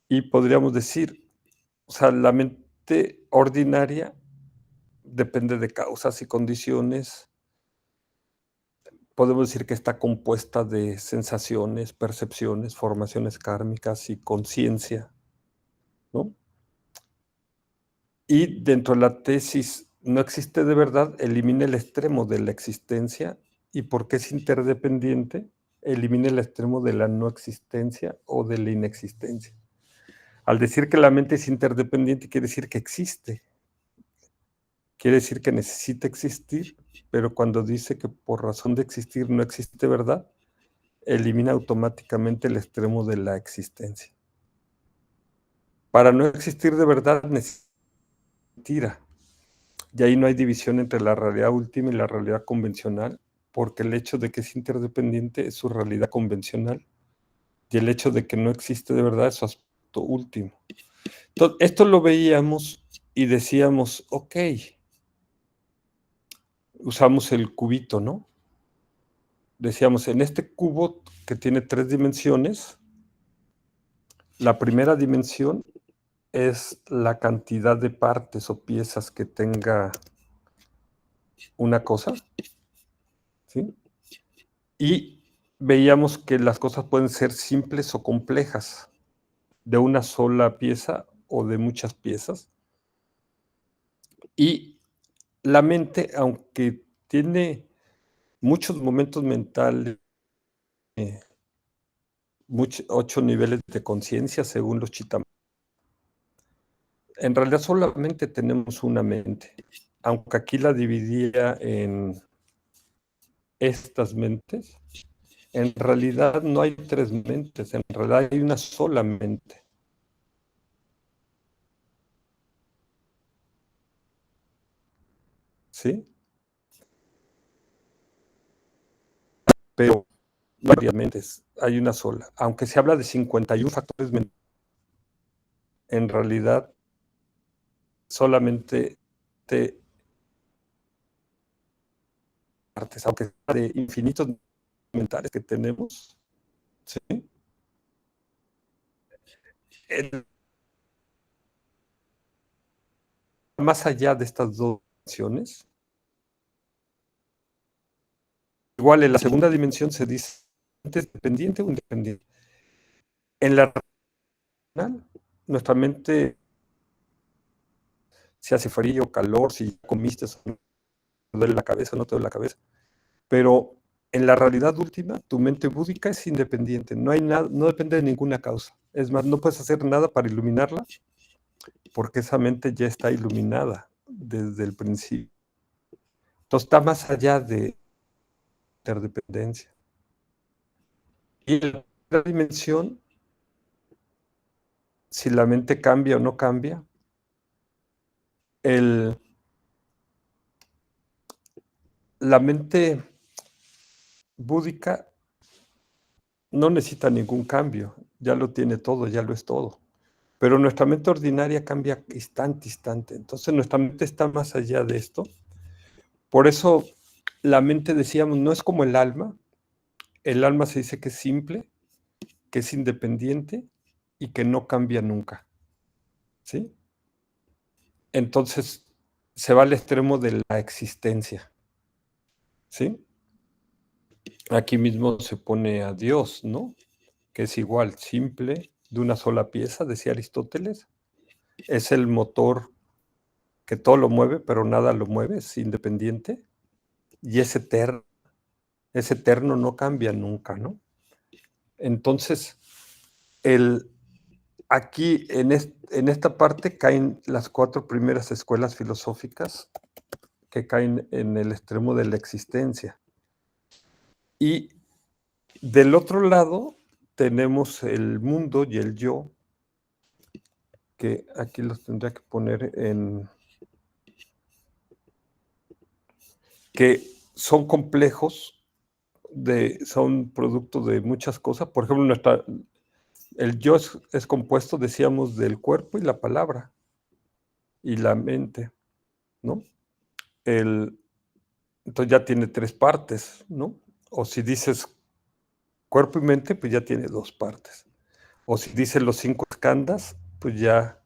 Y podríamos decir, o sea, la mente ordinaria depende de causas y condiciones. Podemos decir que está compuesta de sensaciones, percepciones, formaciones kármicas y conciencia, ¿no? Y dentro de la tesis no existe de verdad, elimina el extremo de la existencia, y porque es interdependiente, elimina el extremo de la no existencia o de la inexistencia. Al decir que la mente es interdependiente, quiere decir que existe, quiere decir que necesita existir, pero cuando dice que por razón de existir no existe verdad, elimina automáticamente el extremo de la existencia. Para no existir de verdad necesita mentira. Y ahí no hay división entre la realidad última y la realidad convencional, porque el hecho de que es interdependiente es su realidad convencional, y el hecho de que no existe de verdad es su aspecto último. Entonces, esto lo veíamos y decíamos, ok, usamos el cubito, ¿no? Decíamos, en este cubo que tiene 3 dimensiones, la primera dimensión es la cantidad de partes o piezas que tenga una cosa, ¿sí? Y veíamos que las cosas pueden ser simples o complejas, de una sola pieza o de muchas piezas. Y la mente, aunque tiene muchos momentos mentales, 8 niveles de conciencia según los chitam, en realidad solamente tenemos una mente, aunque aquí la dividía en estas mentes. En realidad no hay 3 mentes, en realidad hay una sola mente. ¿Sí? Pero no hay varias mentes, hay una sola. Aunque se habla de 51 factores mentales, en realidad solamente te partes, aunque sea de infinitos mentales que tenemos, ¿sí? El, más allá de estas dos dimensiones, igual en la segunda dimensión se dice dependiente o independiente. En la racional, nuestra mente, si hace frío, calor, si comiste, te duele la cabeza, no te duele la cabeza. Pero en la realidad última, tu mente búdica es independiente, no hay nada, no depende de ninguna causa. Es más, no puedes hacer nada para iluminarla, porque esa mente ya está iluminada desde el principio. Entonces está más allá de interdependencia. Y en la dimensión, si la mente cambia o no cambia, la mente búdica no necesita ningún cambio, ya lo tiene todo, ya lo es todo. Pero nuestra mente ordinaria cambia instante. Entonces nuestra mente está más allá de esto. Por eso la mente, decíamos, no es como el alma. El alma se dice que es simple, que es independiente y que no cambia nunca. ¿Sí? Entonces se va al extremo de la existencia. ¿Sí? Aquí mismo se pone a Dios, ¿no? Que es igual, simple, de una sola pieza, decía Aristóteles. Es el motor que todo lo mueve, pero nada lo mueve, es independiente. Y es eterno, no cambia nunca, ¿no? Entonces, aquí en esta parte caen las 4 primeras escuelas filosóficas que caen en el extremo de la existencia. Y del otro lado tenemos el mundo y el yo, que aquí los tendría que poner en... que son complejos, son producto de muchas cosas. Por ejemplo, el yo es compuesto, decíamos, del cuerpo y la palabra y la mente, ¿no? Entonces ya tiene 3 partes, ¿no? O si dices cuerpo y mente, pues ya tiene 2 partes. O si dices los 5 Skandas, pues ya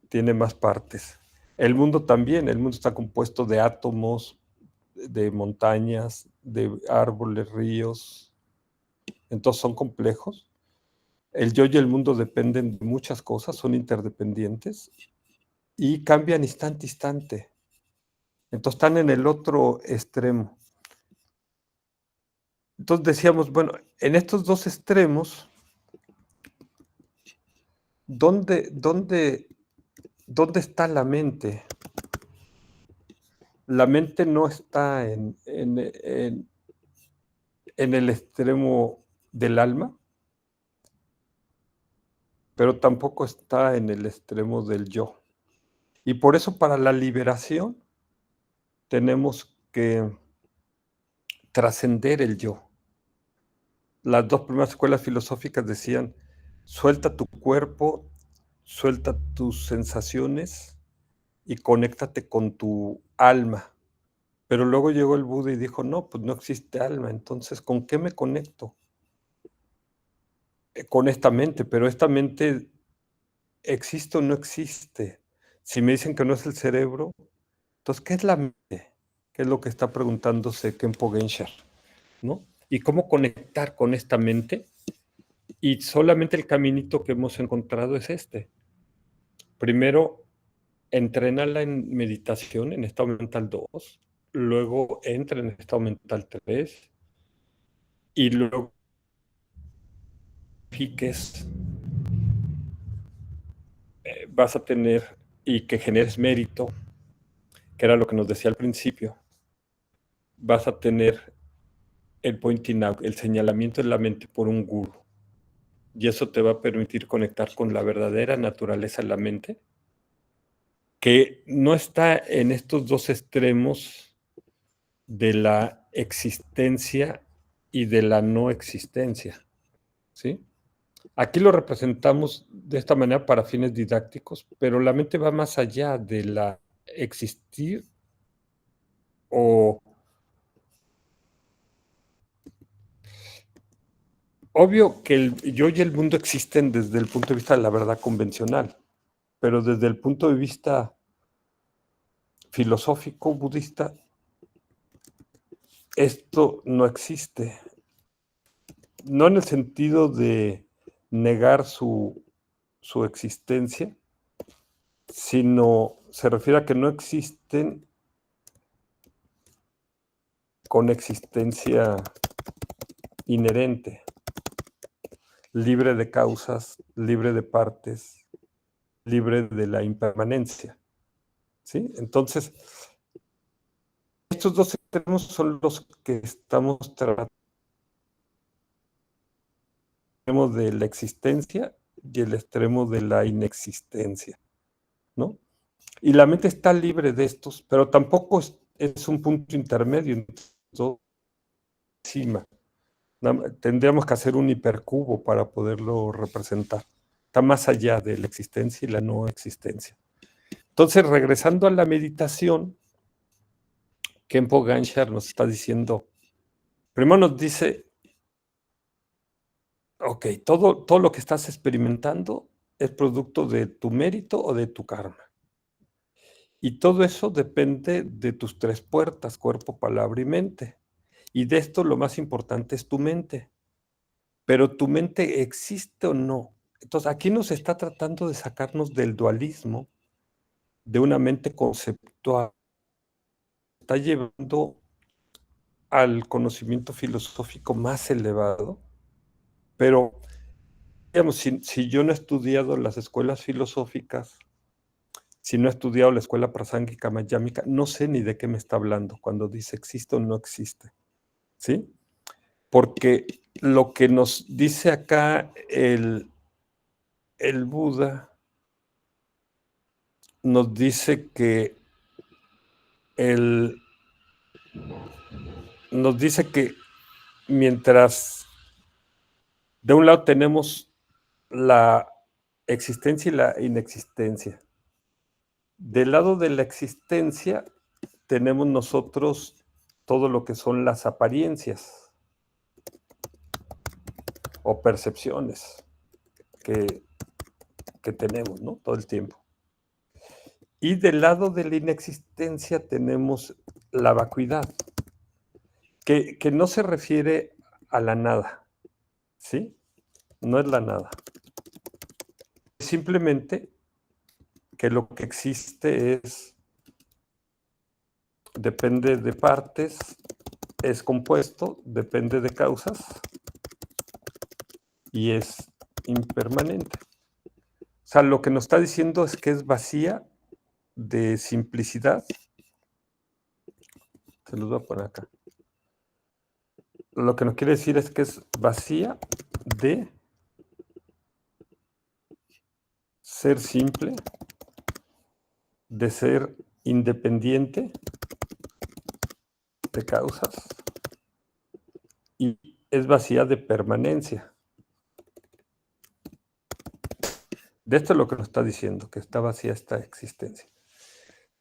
tiene más partes. El mundo también, el mundo está compuesto de átomos, de montañas, de árboles, ríos, entonces son complejos. El yo y el mundo dependen de muchas cosas, son interdependientes y cambian instante a instante. Entonces están en el otro extremo. Entonces decíamos, bueno, en estos dos extremos, ¿dónde está la mente? La mente no está en el extremo del alma, pero tampoco está en el extremo del yo. Y por eso para la liberación tenemos que trascender el yo. Las dos primeras escuelas filosóficas decían, suelta tu cuerpo, suelta tus sensaciones y conéctate con tu alma. Pero luego llegó el Buda y dijo, no, pues no existe alma, entonces, ¿con qué me conecto? Con esta mente, pero esta mente existe o no existe. Si me dicen que no es el cerebro, entonces, ¿qué es la mente? ¿Qué es lo que está preguntándose Khenpo Genshar? ¿No? ¿Y cómo conectar con esta mente? Y solamente el caminito que hemos encontrado es este. Primero, entrénala en meditación, en estado mental 2, luego entra en estado mental 3, y luego fiques, vas a tener, y que generes mérito, que era lo que nos decía al principio, vas a tener el pointing out, el señalamiento en la mente por un guru. Y eso te va a permitir conectar con la verdadera naturaleza de la mente, que no está en estos dos extremos de la existencia y de la no existencia, ¿sí? Aquí lo representamos de esta manera para fines didácticos, pero la mente va más allá de la existir o... Obvio que el yo y el mundo existen desde el punto de vista de la verdad convencional, pero desde el punto de vista filosófico budista, esto no existe. No en el sentido de negar su existencia, sino se refiere a que no existen con existencia inherente, libre de causas, libre de partes, libre de la impermanencia, ¿sí? Entonces, estos dos extremos son los que estamos tratando de la existencia y el extremo de la inexistencia, ¿no? Y la mente está libre de estos, pero tampoco es un punto intermedio, todo encima. Tendríamos que hacer un hipercubo para poderlo representar. Está más allá de la existencia y la no existencia. Entonces, regresando a la meditación, Khenpo Genshar nos está diciendo, primero nos dice, ok, todo lo que estás experimentando es producto de tu mérito o de tu karma. Y todo eso depende de tus tres puertas, cuerpo, palabra y mente. Y de esto lo más importante es tu mente. Pero tu mente existe o no. Entonces aquí nos está tratando de sacarnos del dualismo de una mente conceptual. Está llevando al conocimiento filosófico más elevado. Pero, digamos, si yo no he estudiado las escuelas filosóficas, si no he estudiado la escuela prasángika mayámica, no sé ni de qué me está hablando cuando dice existe o no existe, ¿sí? Porque lo que nos dice acá el Buda, nos dice que nos dice que mientras de un lado tenemos la existencia y la inexistencia, del lado de la existencia tenemos nosotros todo lo que son las apariencias o percepciones, que que tenemos, ¿no? Todo el tiempo. Y del lado de la inexistencia tenemos la vacuidad, que no se refiere a la nada, ¿sí? No es la nada. Simplemente que lo que existe depende de partes, es compuesto, depende de causas y es impermanente. O sea, lo que nos está diciendo es que es vacía de simplicidad. Se los voy a poner acá. Lo que nos quiere decir es que es vacía de ser simple, de ser independiente de causas y es vacía de permanencia. De esto es lo que nos está diciendo, que está vacía esta existencia.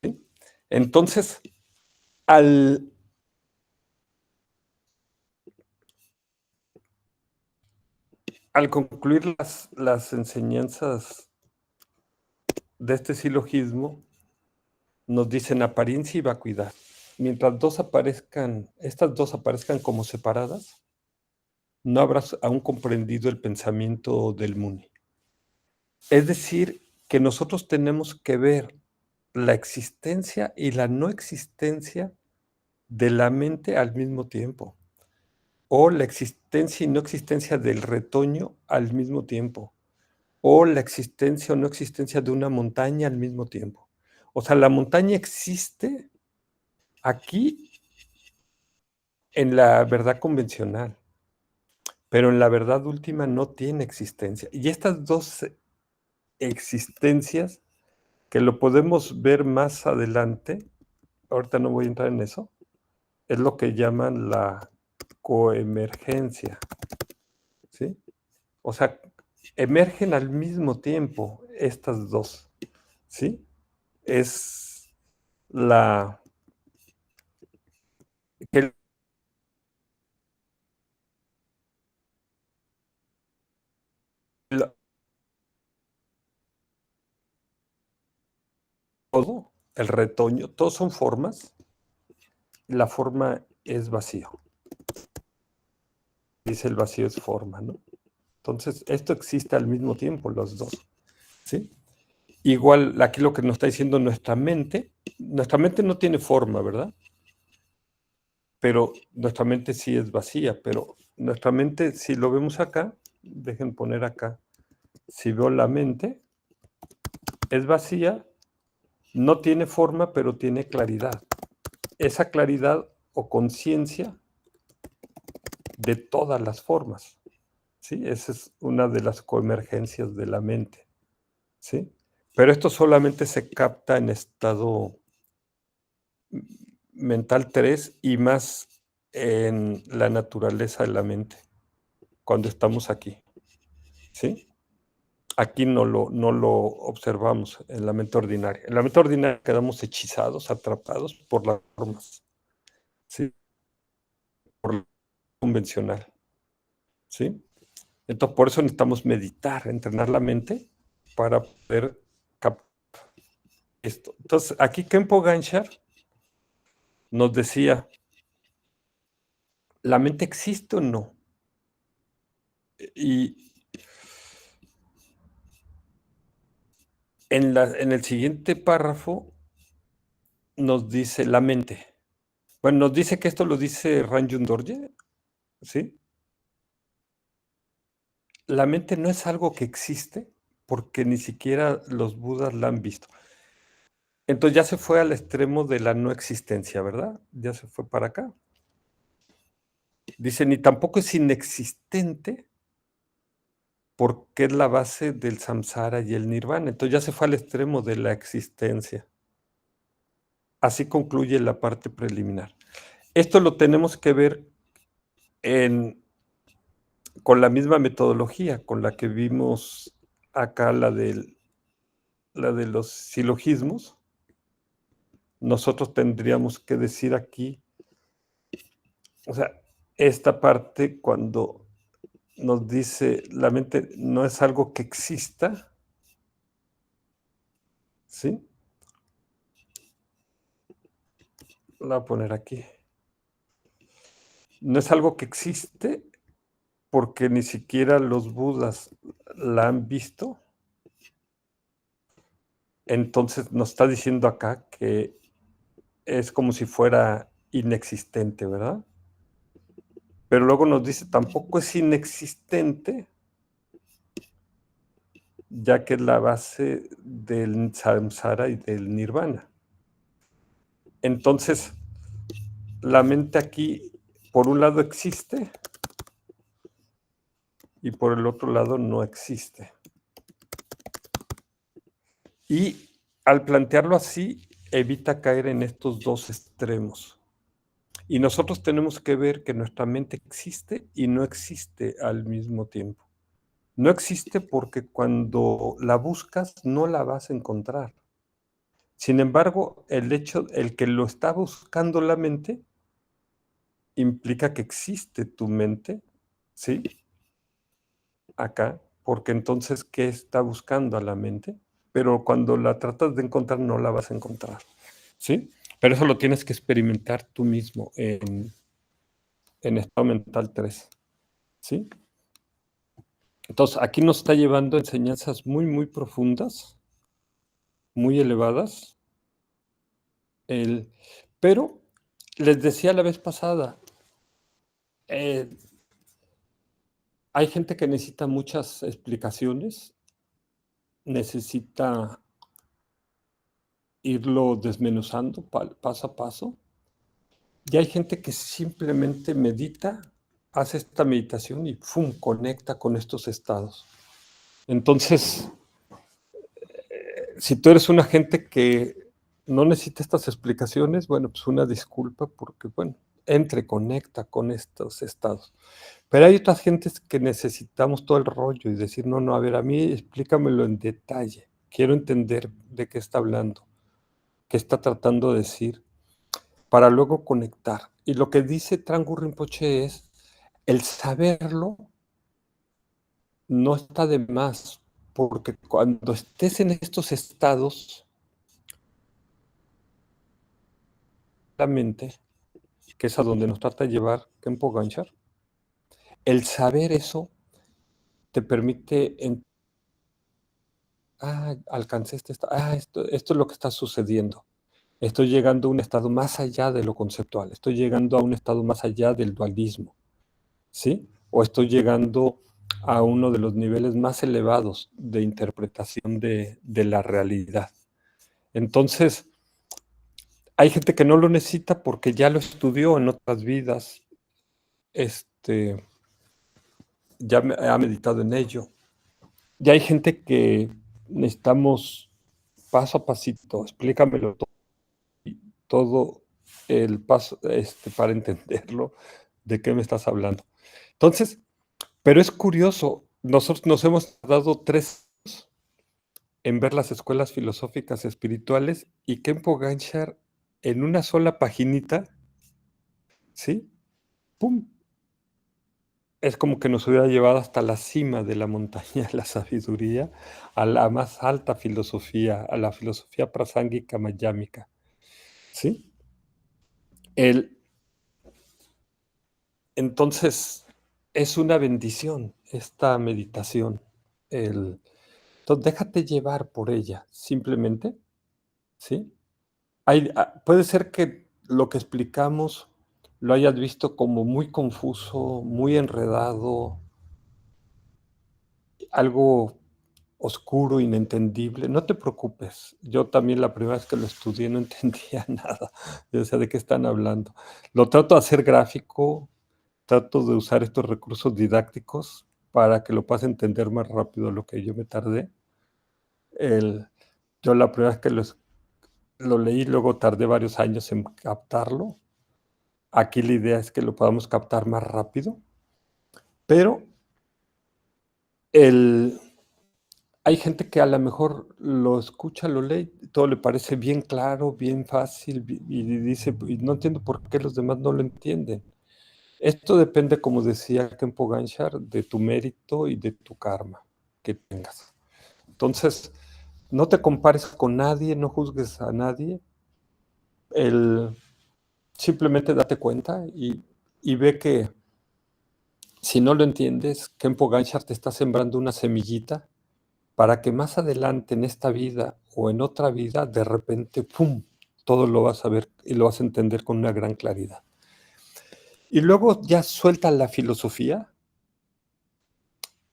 ¿Sí? Entonces, al concluir las enseñanzas de este silogismo, nos dicen apariencia y vacuidad. Mientras estas dos aparezcan como separadas, no habrás aún comprendido el pensamiento del Muni. Es decir, que nosotros tenemos que ver la existencia y la no existencia de la mente al mismo tiempo, o la existencia y no existencia del retoño al mismo tiempo, o la existencia o no existencia de una montaña al mismo tiempo. O sea, la montaña existe aquí en la verdad convencional, pero en la verdad última no tiene existencia. Y estas dos existencias, que lo podemos ver más adelante, ahorita no voy a entrar en eso, es lo que llaman la coemergencia, ¿sí? O sea, emergen al mismo tiempo estas dos, ¿sí? Es la que todo, el retoño, todos son formas, la forma es vacío. Dice el vacío es forma, ¿no? Entonces, esto existe al mismo tiempo, los dos, ¿sí? Igual, aquí lo que nos está diciendo nuestra mente no tiene forma, ¿verdad? Pero nuestra mente sí es vacía, pero nuestra mente, si lo vemos acá, dejen poner acá, si veo la mente, es vacía, no tiene forma, pero tiene claridad. Esa claridad o conciencia de todas las formas, ¿sí? Esa es una de las coemergencias de la mente, ¿sí? Pero esto solamente se capta en estado mental 3 y más en la naturaleza de la mente, cuando estamos aquí, ¿sí? Aquí no lo observamos en la mente ordinaria. En la mente ordinaria quedamos hechizados, atrapados por las formas, ¿sí? Por lo convencional, ¿sí? Entonces, por eso necesitamos meditar, entrenar la mente para poder captar esto. Entonces, aquí Khenpo Ganshar nos decía, ¿la mente existe o no? Y en el siguiente párrafo nos dice la mente. Bueno, nos dice que esto lo dice Ranjun Dorje, ¿sí? La mente no es algo que existe porque ni siquiera los budas la han visto. Entonces ya se fue al extremo de la no existencia, ¿verdad? Ya se fue para acá. Dice, ni tampoco es inexistente porque es la base del samsara y el nirvana. Entonces ya se fue al extremo de la existencia. Así concluye la parte preliminar. Esto lo tenemos que ver con la misma metodología con la que vimos acá la de los silogismos. Nosotros tendríamos que decir aquí, o sea, esta parte cuando nos dice la mente no es algo que exista, ¿sí? Lo voy a poner aquí. No es algo que existe porque ni siquiera los budas la han visto. Entonces nos está diciendo acá que es como si fuera inexistente, ¿verdad? Pero luego nos dice, tampoco es inexistente, ya que es la base del samsara y del nirvana. Entonces, la mente aquí, por un lado existe y por el otro lado no existe. Y al plantearlo así, evita caer en estos dos extremos. Y nosotros tenemos que ver que nuestra mente existe y no existe al mismo tiempo. No existe porque cuando la buscas no la vas a encontrar. Sin embargo, el que lo está buscando la mente, implica que existe tu mente, ¿sí? Acá, porque entonces, ¿qué está buscando a la mente? Pero cuando la tratas de encontrar, no la vas a encontrar, ¿sí? Pero eso lo tienes que experimentar tú mismo en estado mental 3, ¿sí? Entonces, aquí nos está llevando enseñanzas muy, muy profundas, muy elevadas. Pero les decía la vez pasada, eh, hay gente que necesita muchas explicaciones, necesita irlo desmenuzando paso a paso. Y hay gente que simplemente medita, hace esta meditación y ¡fum! Conecta con estos estados. Entonces, si tú eres una gente que no necesita estas explicaciones, bueno, pues una disculpa porque, bueno, conecta con estos estados. Pero hay otras gentes que necesitamos todo el rollo y decir, no, no, a ver, a mí explícamelo en detalle. Quiero entender de qué está hablando, qué está tratando de decir, para luego conectar. Y lo que dice Trangu Rinpoche es, el saberlo no está de más, porque cuando estés en estos estados, la mente, que es a donde nos trata de llevar Khenpo Ganchar, el saber eso te permite alcancé este estado, esto es lo que está sucediendo. Estoy llegando a un estado más allá de lo conceptual, estoy llegando a un estado más allá del dualismo, ¿sí? O estoy llegando a uno de los niveles más elevados de interpretación de la realidad. Entonces, hay gente que no lo necesita porque ya lo estudió en otras vidas, ya ha meditado en ello. Y hay gente que necesitamos paso a pasito, explícamelo todo el paso para entenderlo, de qué me estás hablando. Entonces, pero es curioso, nosotros nos hemos dado 3 años en ver las escuelas filosóficas espirituales y Khenpo Ganchar en una sola paginita, ¿sí? ¡Pum! Es como que nos hubiera llevado hasta la cima de la montaña de la sabiduría, a la más alta filosofía, a la filosofía prasángica mayámica, ¿sí? Entonces, es una bendición esta meditación. Entonces, déjate llevar por ella, simplemente, ¿sí? Puede ser que lo que explicamos lo hayas visto como muy confuso, muy enredado, algo oscuro, inentendible. No te preocupes. Yo también la primera vez que lo estudié no entendía nada. Yo decía, ¿de qué están hablando? Lo trato de hacer gráfico, trato de usar estos recursos didácticos para que lo puedas entender más rápido lo que yo me tardé. Yo la primera vez que lo leí, luego tardé varios años en captarlo. Aquí la idea es que lo podamos captar más rápido, pero hay gente que a lo mejor lo escucha, lo lee, todo le parece bien claro, bien fácil, y dice, y no entiendo por qué los demás no lo entienden. Esto depende, como decía Khenpo Ganchar, de tu mérito y de tu karma que tengas. Entonces, No te compares con nadie, no juzgues a nadie. El, simplemente date cuenta y ve que si no lo entiendes, Khenpo Ganchar te está sembrando una semillita para que más adelante en esta vida o en otra vida, de repente, ¡pum!, todo lo vas a ver y lo vas a entender con una gran claridad. Y luego ya suelta la filosofía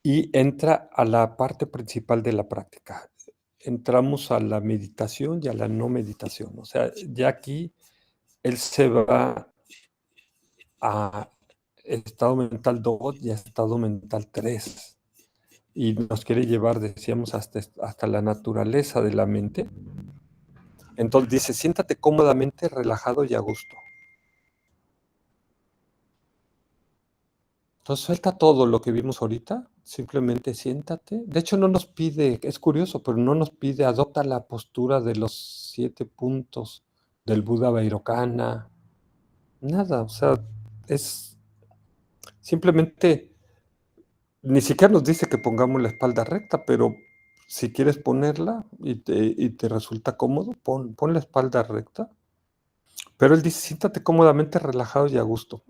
y entra a la parte principal de la práctica. Entramos a la meditación y a la no meditación. O sea, ya aquí él se va a estado mental 2 y a estado mental 3 y nos quiere llevar, decíamos, hasta la naturaleza de la mente. Entonces dice, siéntate cómodamente, relajado y a gusto. Entonces suelta todo lo que vimos ahorita, simplemente siéntate. De hecho no nos pide, es curioso, pero no nos pide, adopta la postura de los 7 puntos del Buda Vairocana, nada, o sea, es simplemente, ni siquiera nos dice que pongamos la espalda recta, pero si quieres ponerla y te resulta cómodo, pon la espalda recta. Pero él dice, siéntate cómodamente, relajado y a gusto.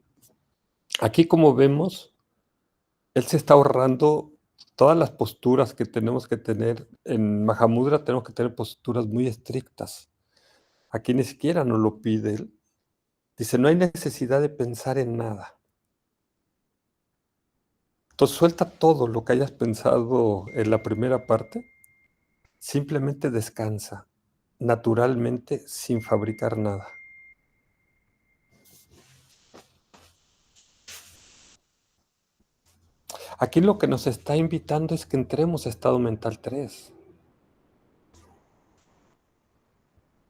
Aquí, como vemos, él se está ahorrando todas las posturas que tenemos que tener. En Mahamudra tenemos que tener posturas muy estrictas. Aquí ni siquiera nos lo pide él. Dice, no hay necesidad de pensar en nada. Entonces suelta todo lo que hayas pensado en la primera parte. Simplemente descansa, naturalmente, sin fabricar nada. Aquí lo que nos está invitando es que entremos a estado mental 3.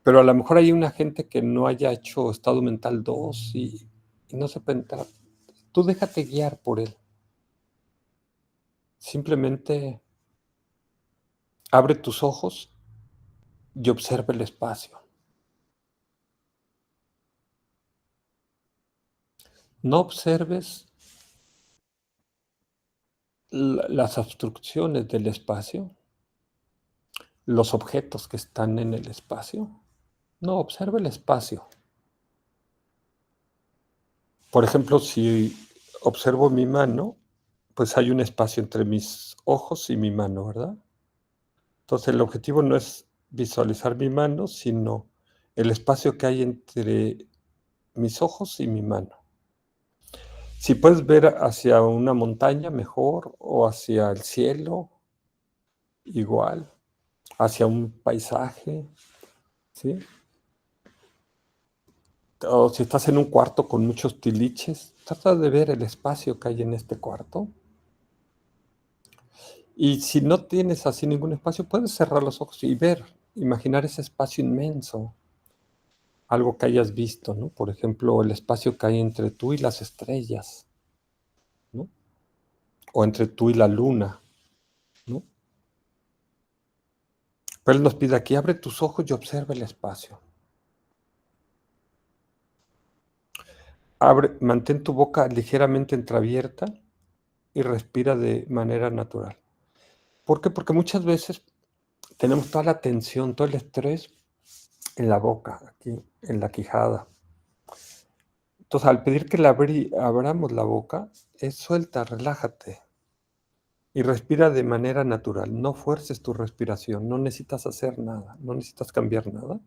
Pero a lo mejor hay una gente que no haya hecho estado mental 2 y no sepa entrar. Tú déjate guiar por él. Simplemente abre tus ojos y observa el espacio. No observes las obstrucciones del espacio, los objetos que están en el espacio. No, observa el espacio. Por ejemplo, si observo mi mano, pues hay un espacio entre mis ojos y mi mano, ¿verdad? Entonces el objetivo no es visualizar mi mano, sino el espacio que hay entre mis ojos y mi mano. Si puedes ver hacia una montaña, mejor, o hacia el cielo, igual, hacia un paisaje, ¿sí? O si estás en un cuarto con muchos tiliches, trata de ver el espacio que hay en este cuarto. Y si no tienes así ningún espacio, puedes cerrar los ojos y ver, imaginar ese espacio inmenso, algo que hayas visto, ¿no? Por ejemplo, el espacio que hay entre tú y las estrellas, ¿no? O entre tú y la luna, ¿no? Pero él nos pide aquí, abre tus ojos y observa el espacio. Mantén tu boca ligeramente entreabierta y respira de manera natural. ¿Por qué? Porque muchas veces tenemos toda la tensión, todo el estrés en la boca, aquí, en la quijada. Entonces, al pedir que abramos la boca, es suelta, relájate y respira de manera natural. No fuerces tu respiración, no necesitas hacer nada, no necesitas cambiar nada.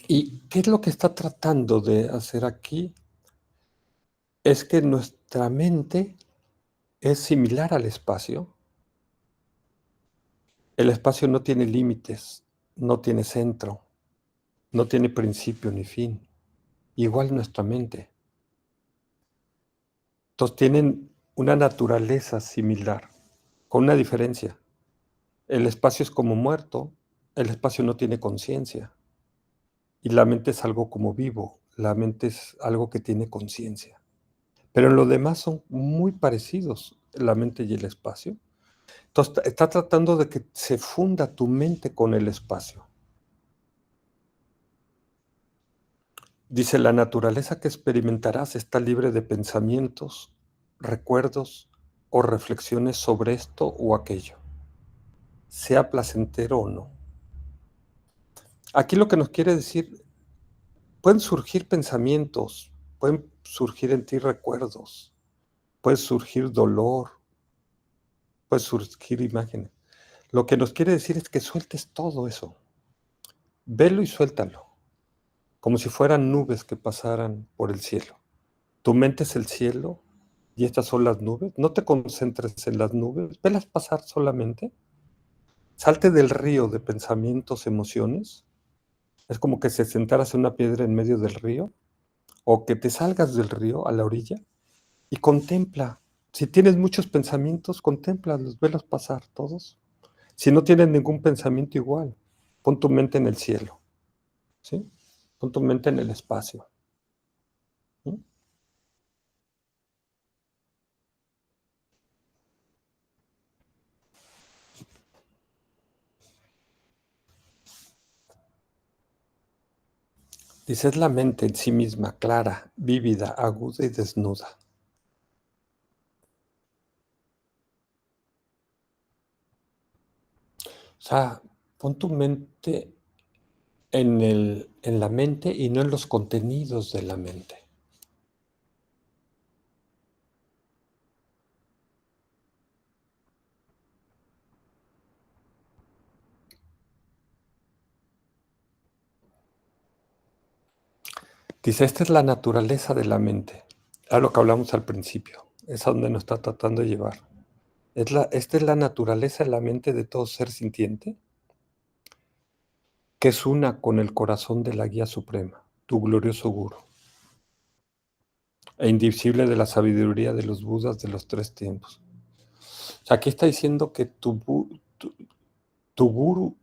¿Y qué es lo que está tratando de hacer aquí? Es que nuestra mente es similar al espacio. El espacio no tiene límites, no tiene centro, no tiene principio ni fin. Igual nuestra mente. Entonces tienen una naturaleza similar, con una diferencia. El espacio es como muerto, el espacio no tiene conciencia. Y la mente es algo como vivo, la mente es algo que tiene conciencia. Pero en lo demás son muy parecidos, la mente y el espacio. Entonces está tratando de que se funda tu mente con el espacio. Dice, la naturaleza que experimentarás está libre de pensamientos, recuerdos o reflexiones sobre esto o aquello, sea placentero o no. Aquí lo que nos quiere decir, pueden surgir pensamientos, pueden surgir en ti recuerdos, puede surgir dolor, puede surgir imágenes. Lo que nos quiere decir es que sueltes todo eso. Velo y suéltalo, como si fueran nubes que pasaran por el cielo. Tu mente es el cielo y estas son las nubes. No te concentres en las nubes, velas pasar solamente. Salte del río de pensamientos, emociones. Es como que se sentaras en una piedra en medio del río o que te salgas del río a la orilla y contempla. Si tienes muchos pensamientos, contémplalos, velos pasar todos. Si no tienes ningún pensamiento igual, pon tu mente en el cielo, ¿sí? Pon tu mente en el espacio. ¿Sí? Dice, es la mente en sí misma, clara, vívida, aguda y desnuda. O sea, pon tu mente en la mente y no en los contenidos de la mente. Dice, esta es la naturaleza de la mente. A lo que hablamos al principio. Es a donde nos está tratando de llevar. Esta es la naturaleza de la mente de todo ser sintiente, que es una con el corazón de la guía suprema, tu glorioso guru, e indivisible de la sabiduría de los Budas de los tres tiempos. O sea, aquí está diciendo que tu guru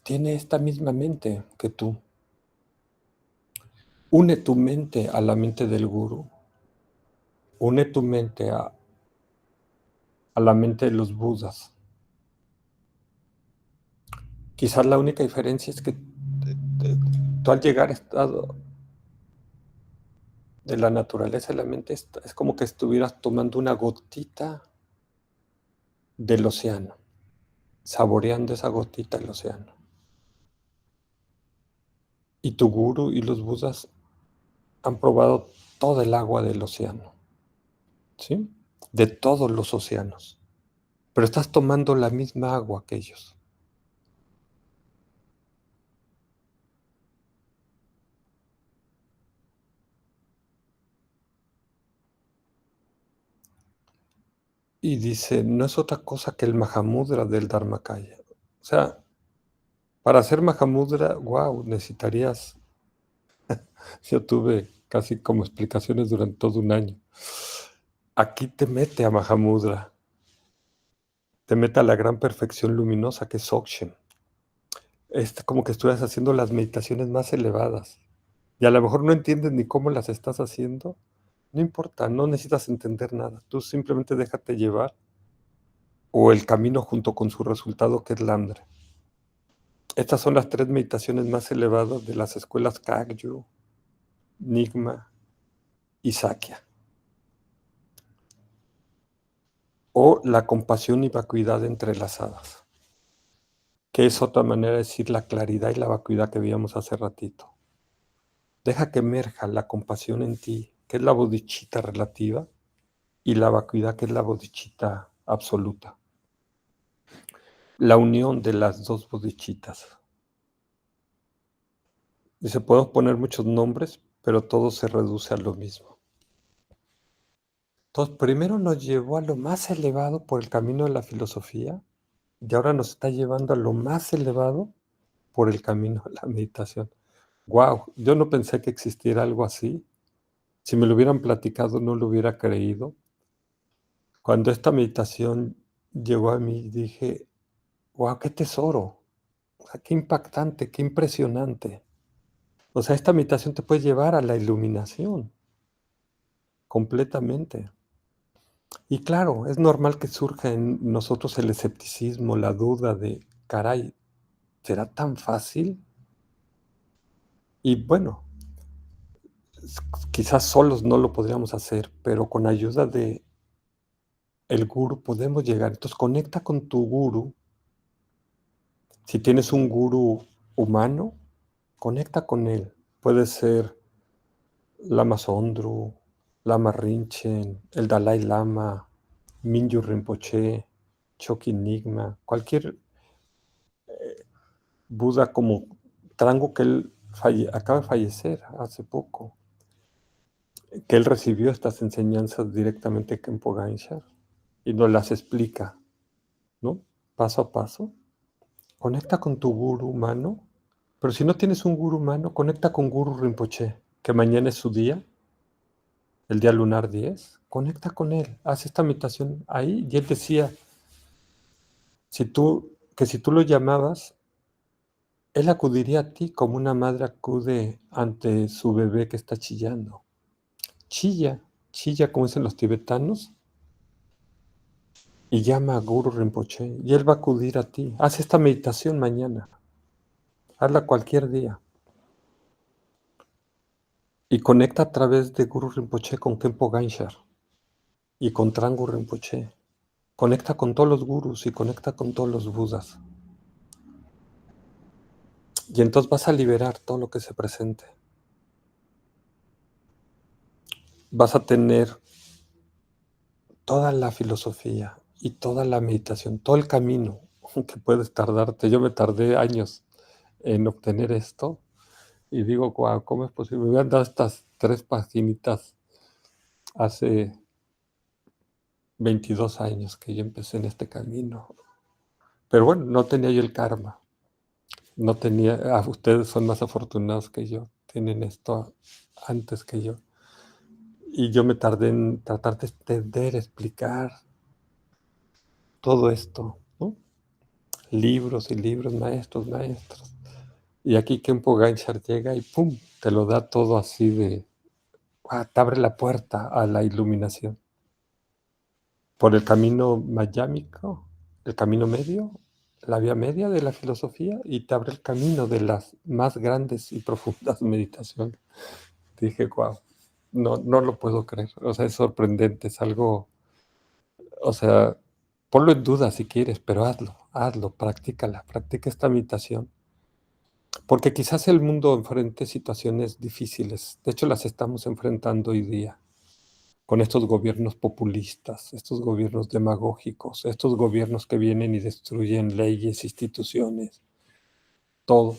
tiene esta misma mente que tú. Une tu mente a la mente del guru. Une tu mente a la mente de los Budas. Quizás la única diferencia es que tú al llegar a estado de la naturaleza de la mente es como que estuvieras tomando una gotita del océano, saboreando esa gotita del océano. Y tu guru y los Budas han probado todo el agua del océano, ¿sí? De todos los océanos. Pero estás tomando la misma agua que ellos. Y dice, no es otra cosa que el Mahamudra del Dharmakaya. O sea, para hacer Mahamudra, wow, necesitarías. Yo tuve casi como explicaciones durante todo un año. Aquí te mete a Mahamudra, te mete a la gran perfección luminosa que es Dzogchen. Es como que estuvieras haciendo las meditaciones más elevadas. Y a lo mejor no entiendes ni cómo las estás haciendo. No importa, no necesitas entender nada. Tú simplemente déjate llevar o el camino junto con su resultado que es la hambre. Estas son las tres meditaciones más elevadas de las escuelas Kagyu, Nigma y Sakya. O la compasión y vacuidad entrelazadas, que es otra manera de decir la claridad y la vacuidad que veíamos hace ratito. Deja que emerja la compasión en ti, que es la bodhicitta relativa, y la vacuidad, que es la bodhicitta absoluta. La unión de las dos bodhicittas. Dice, podemos poner muchos nombres, pero todo se reduce a lo mismo. Entonces, primero nos llevó a lo más elevado por el camino de la filosofía, y ahora nos está llevando a lo más elevado por el camino de la meditación. Wow, yo no pensé que existiera algo así. Si me lo hubieran platicado, no lo hubiera creído. Cuando esta meditación llegó a mí, dije, wow, qué tesoro. O sea, qué impactante, qué impresionante. O sea, esta meditación te puede llevar a la iluminación completamente. Y claro, es normal que surja en nosotros el escepticismo, la duda de, caray, ¿será tan fácil? Y bueno, quizás solos no lo podríamos hacer, pero con ayuda de el gurú, podemos llegar. Entonces, conecta con tu gurú. Si tienes un gurú humano, conecta con él. Puede ser Lama Sondru, Lama Rinchen, el Dalai Lama, Mingyur Rinpoche, Chokyi Nyingma, cualquier Buda como Trango que él acaba de fallecer hace poco, que él recibió estas enseñanzas directamente de Khenpo Ganshar y nos las explica, ¿no? Paso a paso. Conecta con tu gurú humano, pero si no tienes un gurú humano, conecta con Guru Rinpoche, que mañana es su día, el día lunar 10. Conecta con él, haz esta meditación ahí. Y él decía, si tú lo llamabas, él acudiría a ti como una madre acude ante su bebé que está chillando. Chilla, chilla como dicen los tibetanos, y llama a Guru Rinpoche, y él va a acudir a ti. Haz esta meditación mañana, hazla cualquier día. Y conecta a través de Guru Rinpoche con Khenpo Ganshar y con Trangu Rinpoche. Conecta con todos los gurus y conecta con todos los budas. Y entonces vas a liberar todo lo que se presente. Vas a tener toda la filosofía y toda la meditación, todo el camino que puedes tardarte. Yo me tardé años en obtener esto y digo, wow, ¿cómo es posible? Me hubieran dado estas 3 paginitas hace 22 años que yo empecé en este camino. Pero bueno, no tenía yo el karma. No tenía, ustedes son más afortunados que yo, tienen esto antes que yo. Y yo me tardé en tratar de entender, explicar todo esto, ¿no? Libros y libros, maestros, maestros. Y aquí Khenpo Ganshar llega y ¡pum! Te lo da todo así de, te abre la puerta a la iluminación. Por el camino mayámico, el camino medio, la vía media de la filosofía, y te abre el camino de las más grandes y profundas meditaciones. Dije, wow, no lo puedo creer. O sea, es sorprendente, es algo, o sea, ponlo en duda si quieres, pero hazlo, practica esta meditación. Porque quizás el mundo enfrente situaciones difíciles. De hecho, las estamos enfrentando hoy día con estos gobiernos populistas, estos gobiernos demagógicos, estos gobiernos que vienen y destruyen leyes, instituciones, todo.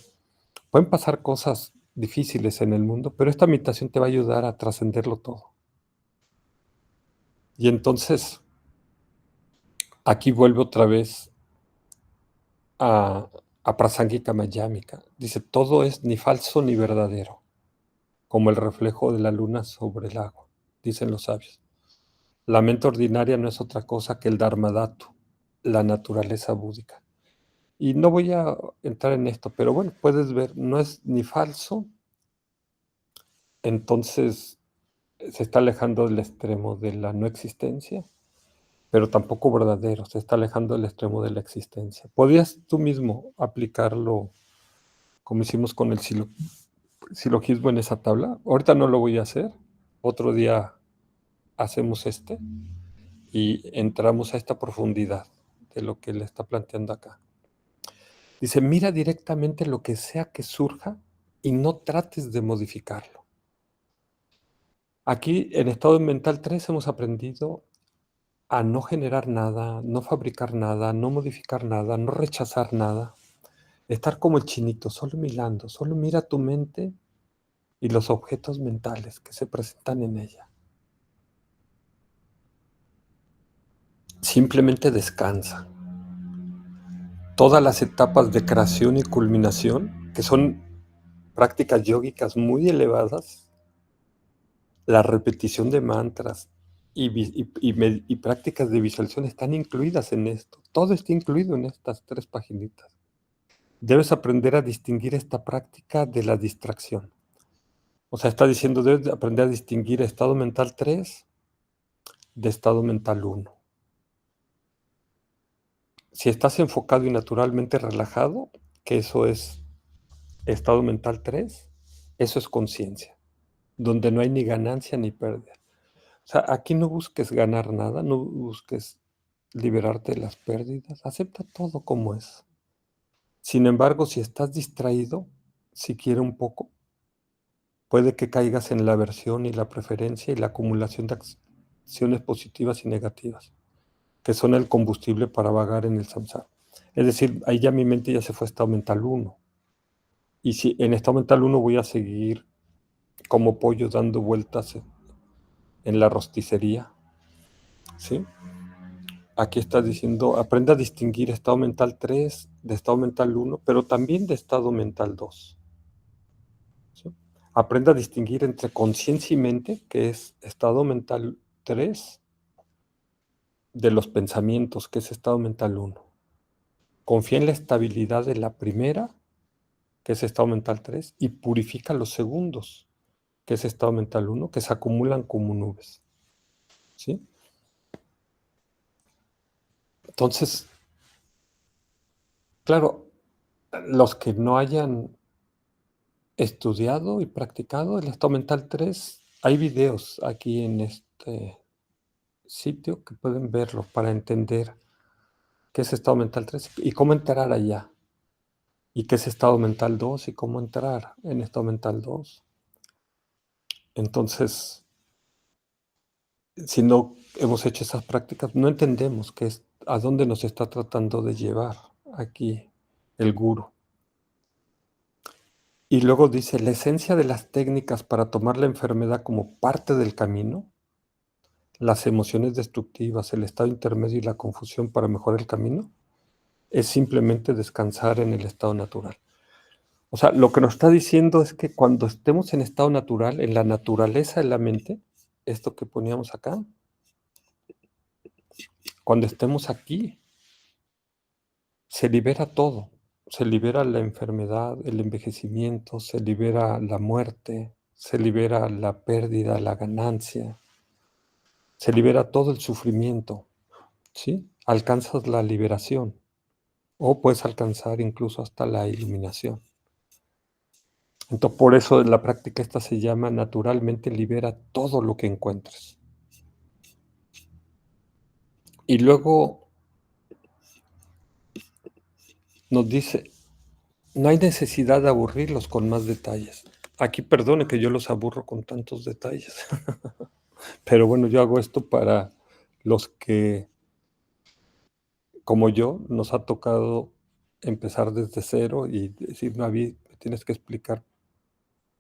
Pueden pasar cosas difíciles en el mundo, pero esta meditación te va a ayudar a trascenderlo todo. Y entonces, aquí vuelve otra vez a, a Prasangika Mayámica. Dice, todo es ni falso ni verdadero, como el reflejo de la luna sobre el agua, dicen los sabios. La mente ordinaria no es otra cosa que el Dharmadhatu, la naturaleza búdica. Y no voy a entrar en esto, pero bueno, puedes ver, no es ni falso, entonces se está alejando del extremo de la no existencia, pero tampoco verdadero, se está alejando del extremo de la existencia. ¿Podrías tú mismo aplicarlo como hicimos con el silogismo en esa tabla? Ahorita no lo voy a hacer, otro día hacemos y entramos a esta profundidad de lo que le está planteando acá. Dice, mira directamente lo que sea que surja y no trates de modificarlo. Aquí en estado mental 3 hemos aprendido a no generar nada, no fabricar nada, no modificar nada, no rechazar nada. Estar como el chinito, solo mirando, solo mira tu mente y los objetos mentales que se presentan en ella. Simplemente descansa. Todas las etapas de creación y culminación, que son prácticas yógicas muy elevadas, la repetición de mantras y prácticas de visualización están incluidas en esto. Todo está incluido en estas 3 paginitas. Debes aprender a distinguir esta práctica de la distracción. O sea, está diciendo, debes aprender a distinguir estado mental 3 de estado mental 1. Si estás enfocado y naturalmente relajado, que eso es estado mental 3, eso es conciencia, donde no hay ni ganancia ni pérdida. O sea, aquí no busques ganar nada, no busques liberarte de las pérdidas, acepta todo como es. Sin embargo, si estás distraído, siquiera un poco, puede que caigas en la aversión y la preferencia y la acumulación de acciones positivas y negativas, que son el combustible para vagar en el samsara. Es decir, ahí ya mi mente ya se fue a estado mental 1. Y si en estado mental 1 voy a seguir como pollo dando vueltas en la rosticería, ¿sí? Aquí está diciendo, aprende a distinguir estado mental 3 de estado mental 1, pero también de estado mental 2. ¿Sí? Aprende a distinguir entre conciencia y mente, que es estado mental 3, de los pensamientos, que es estado mental 1. Confía en la estabilidad de la primera, que es estado mental 3, y purifica los segundos, que es estado mental 1, que se acumulan como nubes. ¿Sí? Entonces, claro, los que no hayan estudiado y practicado el estado mental 3, hay videos aquí en este sitio que pueden verlo para entender qué es estado mental 3 y cómo entrar allá. Y qué es estado mental 2 y cómo entrar en estado mental 2. Entonces, si no hemos hecho esas prácticas, no entendemos qué es, a dónde nos está tratando de llevar aquí el gurú. Y luego dice, la esencia de las técnicas para tomar la enfermedad como parte del camino, las emociones destructivas, el estado intermedio y la confusión para mejorar el camino, es simplemente descansar en el estado natural. O sea, lo que nos está diciendo es que cuando estemos en estado natural, en la naturaleza de la mente, esto que poníamos acá, cuando estemos aquí, se libera todo. Se libera la enfermedad, el envejecimiento, se libera la muerte, se libera la pérdida, la ganancia, se libera todo el sufrimiento, ¿sí? Alcanzas la liberación o puedes alcanzar incluso hasta la iluminación. Entonces, por eso la práctica esta se llama naturalmente libera todo lo que encuentres. Y luego nos dice, no hay necesidad de aburrirlos con más detalles. Aquí perdone que yo los aburro con tantos detalles, pero bueno, yo hago esto para los que, como yo, nos ha tocado empezar desde cero y decir, David, me tienes que explicar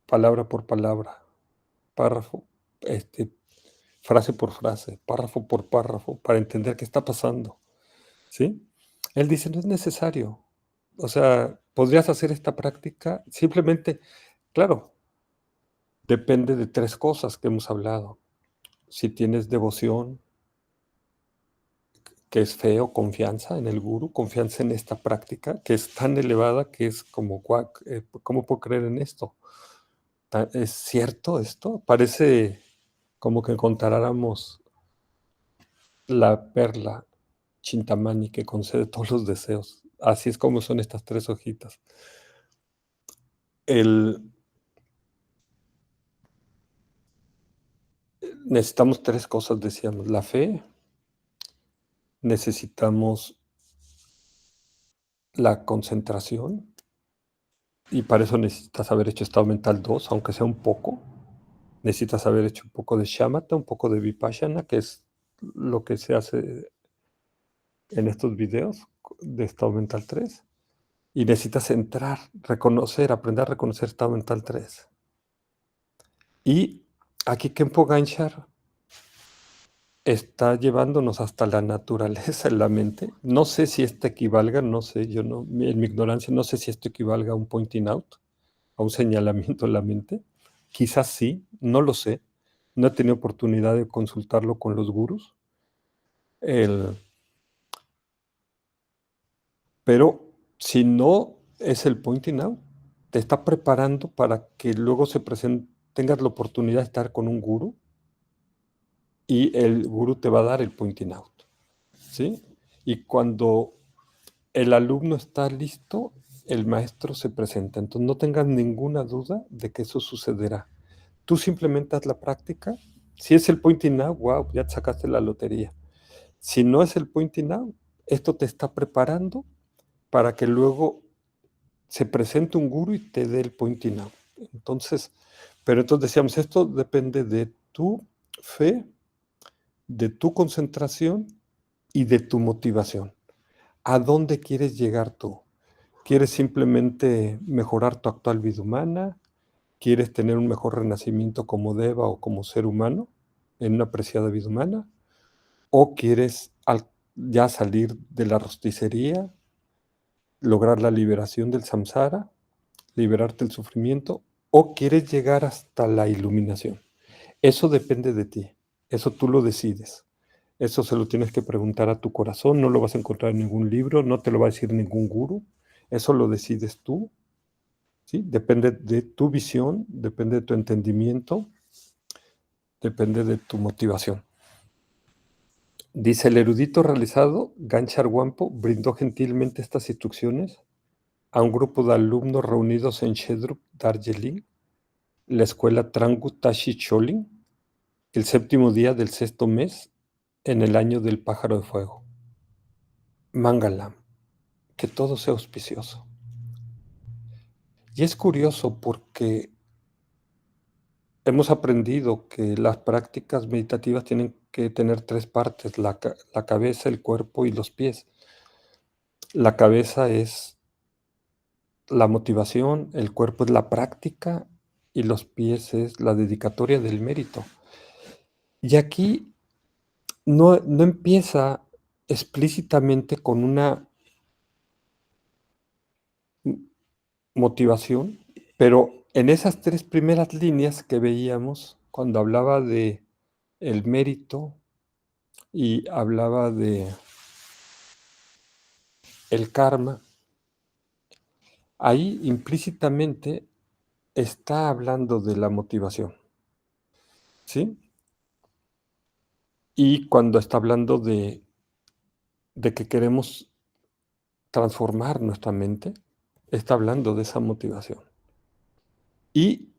palabra por palabra, párrafo, frase por frase, párrafo por párrafo, para entender qué está pasando, ¿sí? Él dice, no es necesario. O sea, podrías hacer esta práctica simplemente, claro, depende de 3 cosas que hemos hablado. Si tienes devoción, que es fe o confianza en el gurú, confianza en esta práctica, que es tan elevada que es como, ¿cómo puedo creer en esto? ¿Es cierto esto? Parece como que encontráramos la perla Chintamani que concede todos los deseos. Así es como son estas 3 hojitas. Necesitamos 3 cosas, decíamos, la fe, necesitamos la concentración, y para eso necesitas haber hecho estado mental 2, aunque sea un poco. Necesitas haber hecho un poco de shamatha, un poco de vipassana, que es lo que se hace en estos videos de estado mental 3. Y necesitas entrar, reconocer, aprender a reconocer estado mental 3. Y aquí Khenpo Ganchar está llevándonos hasta la naturaleza en la mente. No sé si esto equivalga, no sé, yo no, en mi ignorancia, no sé si esto equivalga a un pointing out, a un señalamiento en la mente. Quizás sí, no lo sé. No he tenido oportunidad de consultarlo con los gurús. Pero si no es el pointing out, te está preparando para que luego tengas la oportunidad de estar con un gurú y el gurú te va a dar el pointing out, ¿sí? Y cuando el alumno está listo, el maestro se presenta. Entonces no tengas ninguna duda de que eso sucederá. Tú simplemente haz la práctica. Si es el pointing out, wow, ya te sacaste la lotería. Si no es el pointing out, esto te está preparando para que luego se presente un guru y te dé el pointing out. Entonces, pero entonces decíamos, esto depende de tu fe, de tu concentración y de tu motivación. ¿A dónde quieres llegar tú? ¿Quieres simplemente mejorar tu actual vida humana? ¿Quieres tener un mejor renacimiento como Deva o como ser humano en una apreciada vida humana? ¿O quieres ya salir de la rosticería, lograr la liberación del samsara, liberarte del sufrimiento? ¿O quieres llegar hasta la iluminación? Eso depende de ti. Eso tú lo decides. Eso se lo tienes que preguntar a tu corazón. No lo vas a encontrar en ningún libro, no te lo va a decir ningún gurú. Eso lo decides tú. ¿Sí? Depende de tu visión, depende de tu entendimiento, depende de tu motivación. Dice, el erudito realizado, Ganchar Wampo, brindó gentilmente estas instrucciones a un grupo de alumnos reunidos en Shedrup, Darjeeling, la escuela Trangu Tashi Choling, el 7º día del 6º mes, en el año del pájaro de fuego. Mangalam, que todo sea auspicioso. Y es curioso porque hemos aprendido que las prácticas meditativas tienen que tener 3 partes, la cabeza, el cuerpo y los pies. La cabeza es la motivación, el cuerpo es la práctica y los pies es la dedicatoria del mérito. Y aquí no empieza explícitamente con una motivación, pero en esas 3 primeras líneas que veíamos, cuando hablaba de el mérito y hablaba de el karma, ahí implícitamente está hablando de la motivación, ¿sí? Y cuando está hablando de que queremos transformar nuestra mente, está hablando de esa motivación. Y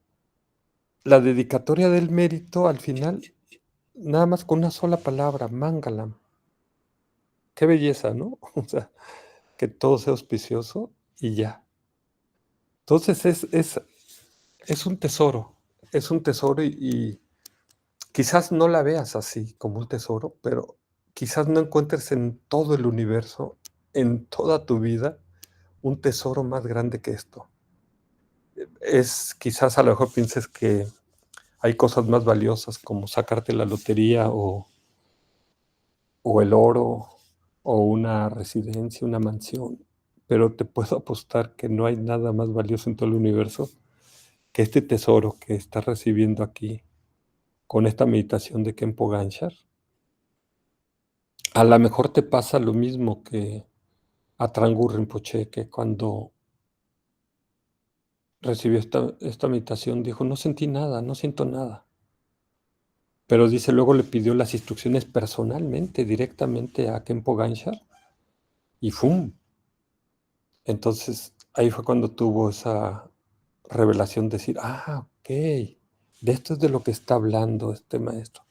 la dedicatoria del mérito, al final, nada más con una sola palabra, Mangalam. Qué belleza, ¿no? O sea, que todo sea auspicioso y ya. Entonces es un tesoro y quizás no la veas así como un tesoro, pero quizás no encuentres en todo el universo, en toda tu vida, un tesoro más grande que esto. Quizás a lo mejor pienses que hay cosas más valiosas como sacarte la lotería o el oro o una residencia, una mansión, pero te puedo apostar que no hay nada más valioso en todo el universo que este tesoro que estás recibiendo aquí con esta meditación de Khenpo Ganchar. A lo mejor te pasa lo mismo que a Trangur Rinpoche, que cuando recibió esta meditación dijo, no sentí nada, no siento nada. Pero dice, luego le pidió las instrucciones personalmente, directamente a Khenpo Ganchar, y ¡fum! Entonces ahí fue cuando tuvo esa revelación de decir, ok, de esto es de lo que está hablando este maestro.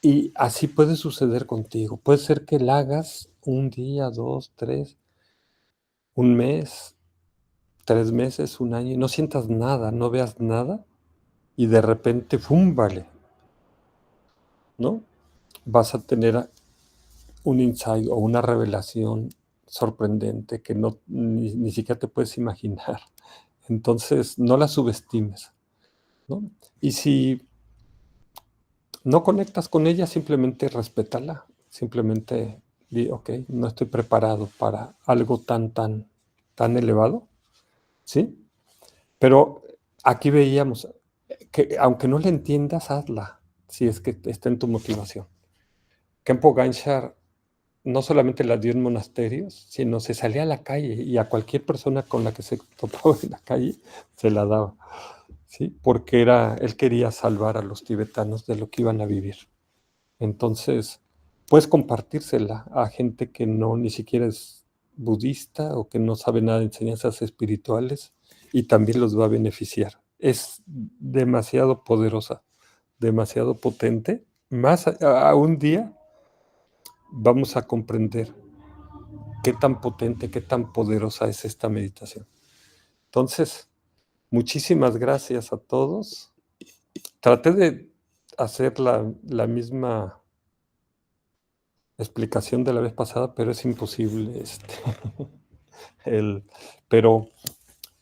Y así puede suceder contigo. Puede ser que la hagas un día, 2, 3, un mes, 3 meses, un año, y no sientas nada, no veas nada, y de repente, ¡fum! Vale, ¿no? Vas a tener un insight o una revelación sorprendente que ni siquiera te puedes imaginar. Entonces, no la subestimes, ¿no? Y si no conectas con ella, simplemente respétala, simplemente di, ok, no estoy preparado para algo tan elevado, ¿sí? Pero aquí veíamos que aunque no la entiendas, hazla, si es que está en tu motivación. Khenpo Ganchar no solamente la dio en monasterios, sino se salía a la calle y a cualquier persona con la que se topaba en la calle se la daba, ¿sí? Porque él quería salvar a los tibetanos de lo que iban a vivir. Entonces, puedes compartírsela a gente que no ni siquiera es budista o que no sabe nada de enseñanzas espirituales y también los va a beneficiar. Es demasiado poderosa, demasiado potente, más a un día vamos a comprender qué tan potente, qué tan poderosa es esta meditación. Entonces, muchísimas gracias a todos. Traté de hacer la misma explicación de la vez pasada, pero es imposible, el pero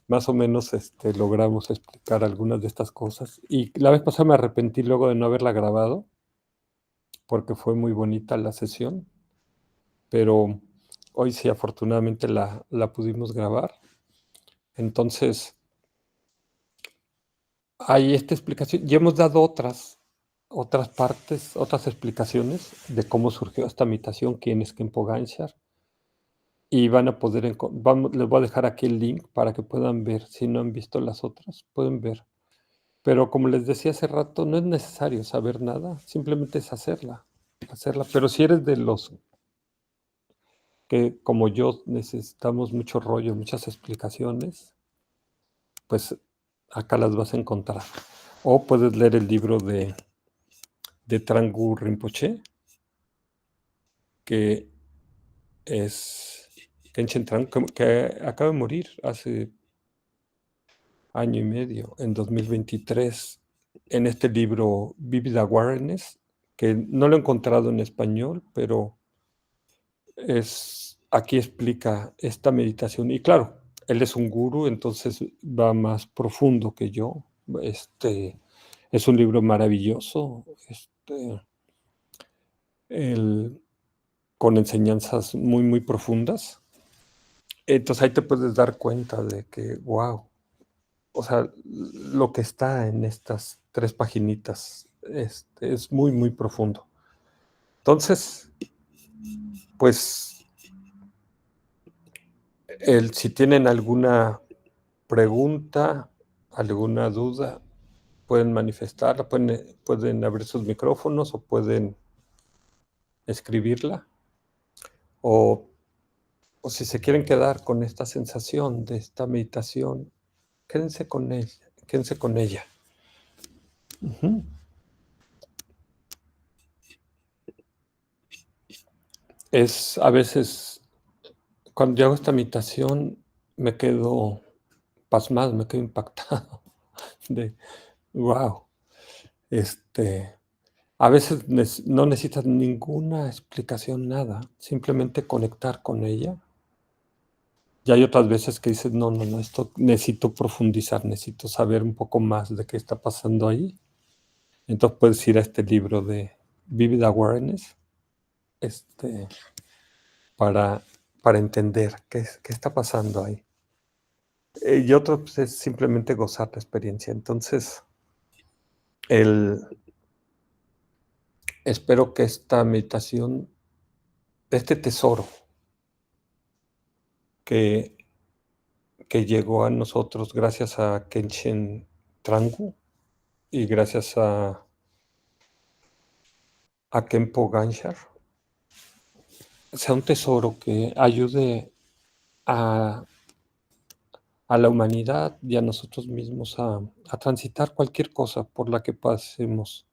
más o menos, logramos explicar algunas de estas cosas. Y la vez pasada me arrepentí luego de no haberla grabado, porque fue muy bonita la sesión, pero hoy sí, afortunadamente la pudimos grabar. Entonces, hay esta explicación. Ya hemos dado otras partes, otras explicaciones de cómo surgió esta meditación, quién es Khenpo Ganshar, y van a poder les voy a dejar aquí el link para que puedan ver, si no han visto las otras, pueden ver. Pero como les decía hace rato, no es necesario saber nada, simplemente es hacerla. Pero si eres de los que, como yo, necesitamos mucho rollo, muchas explicaciones, pues acá las vas a encontrar. O puedes leer el libro de Trangu Rinpoche, que es Khenchen Trangu, que acaba de morir hace año y medio, en 2023, en este libro Vivid Awareness, que no lo he encontrado en español, pero aquí explica esta meditación. Y claro, él es un gurú, entonces va más profundo que yo. Es un libro maravilloso, con enseñanzas muy, muy profundas. Entonces ahí te puedes dar cuenta de que, wow, o sea, lo que está en estas 3 paginitas, es muy, muy profundo. Entonces, pues, si tienen alguna pregunta, alguna duda, pueden manifestarla, pueden abrir sus micrófonos o pueden escribirla. O si se quieren quedar con esta sensación de esta meditación, quédense con ella, quédense con ella. Ujú. A veces, cuando yo hago esta meditación, me quedo pasmado, me quedo impactado de, wow, a veces no necesitas ninguna explicación, nada, simplemente conectar con ella. Y hay otras veces que dices, no, no, no, esto necesito profundizar, necesito saber un poco más de qué está pasando ahí. Entonces puedes ir a este libro de Vivid Awareness, para, para entender qué está pasando ahí. Y otro pues, es simplemente gozar la experiencia. Entonces, espero que esta meditación, este tesoro que, que llegó a nosotros gracias a Khenchen Trangu y gracias a Khenpo Ganshar, sea un tesoro que ayude a, a la humanidad y a nosotros mismos a transitar cualquier cosa por la que pasemos.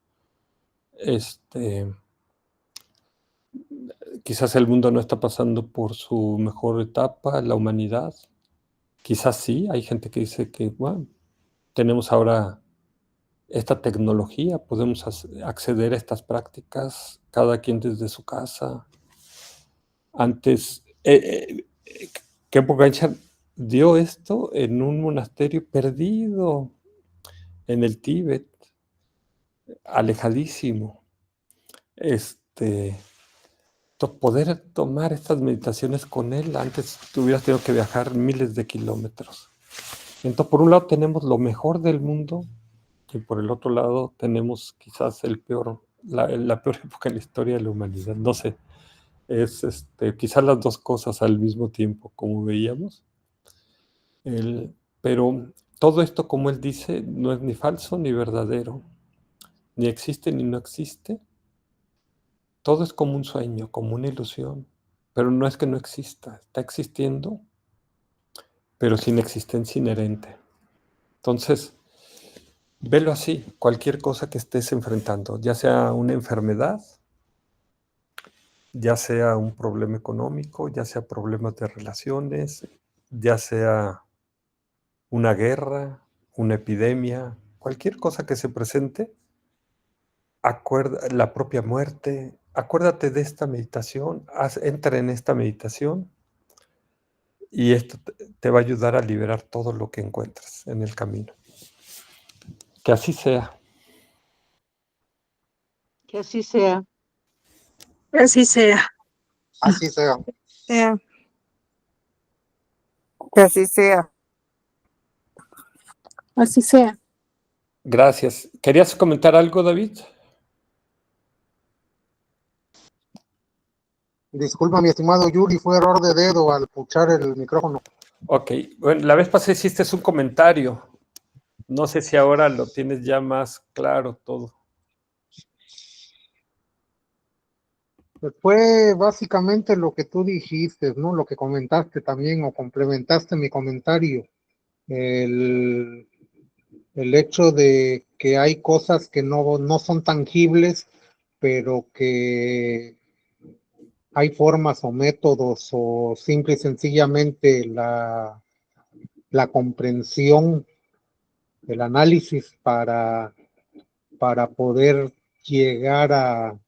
Quizás el mundo no está pasando por su mejor etapa, la humanidad. Quizás sí, hay gente que dice que, bueno, tenemos ahora esta tecnología, podemos acceder a estas prácticas, cada quien desde su casa. Antes, Khenpo Ganshar dio esto en un monasterio perdido en el Tíbet, alejadísimo. Poder tomar estas meditaciones con él, antes tú hubieras tenido que viajar miles de kilómetros. Entonces, por un lado tenemos lo mejor del mundo y por el otro lado tenemos quizás la peor época en la historia de la humanidad. No sé, es quizás las dos cosas al mismo tiempo, como veíamos. Pero todo esto, como él dice, no es ni falso ni verdadero, ni existe ni no existe. Todo es como un sueño, como una ilusión, pero no es que no exista, está existiendo, pero sin existencia inherente. Entonces, velo así, cualquier cosa que estés enfrentando, ya sea una enfermedad, ya sea un problema económico, ya sea problemas de relaciones, ya sea una guerra, una epidemia, cualquier cosa que se presente, la propia muerte, acuérdate de esta meditación, entra en esta meditación y esto te va a ayudar a liberar todo lo que encuentres en el camino. Que así sea. Que así sea. Así sea. Así sea. Sea. Que así sea. Así sea. Gracias. ¿Querías comentar algo, David? Disculpa, mi estimado Yuri, fue error de dedo al puchar el micrófono. Ok. Bueno, la vez pasada hiciste un comentario. No sé si ahora lo tienes ya más claro todo. Pues fue básicamente lo que tú dijiste, ¿no? Lo que comentaste también o complementaste mi comentario. El, el hecho de que hay cosas que no son tangibles, pero que hay formas o métodos o simple y sencillamente la comprensión, el análisis para poder llegar a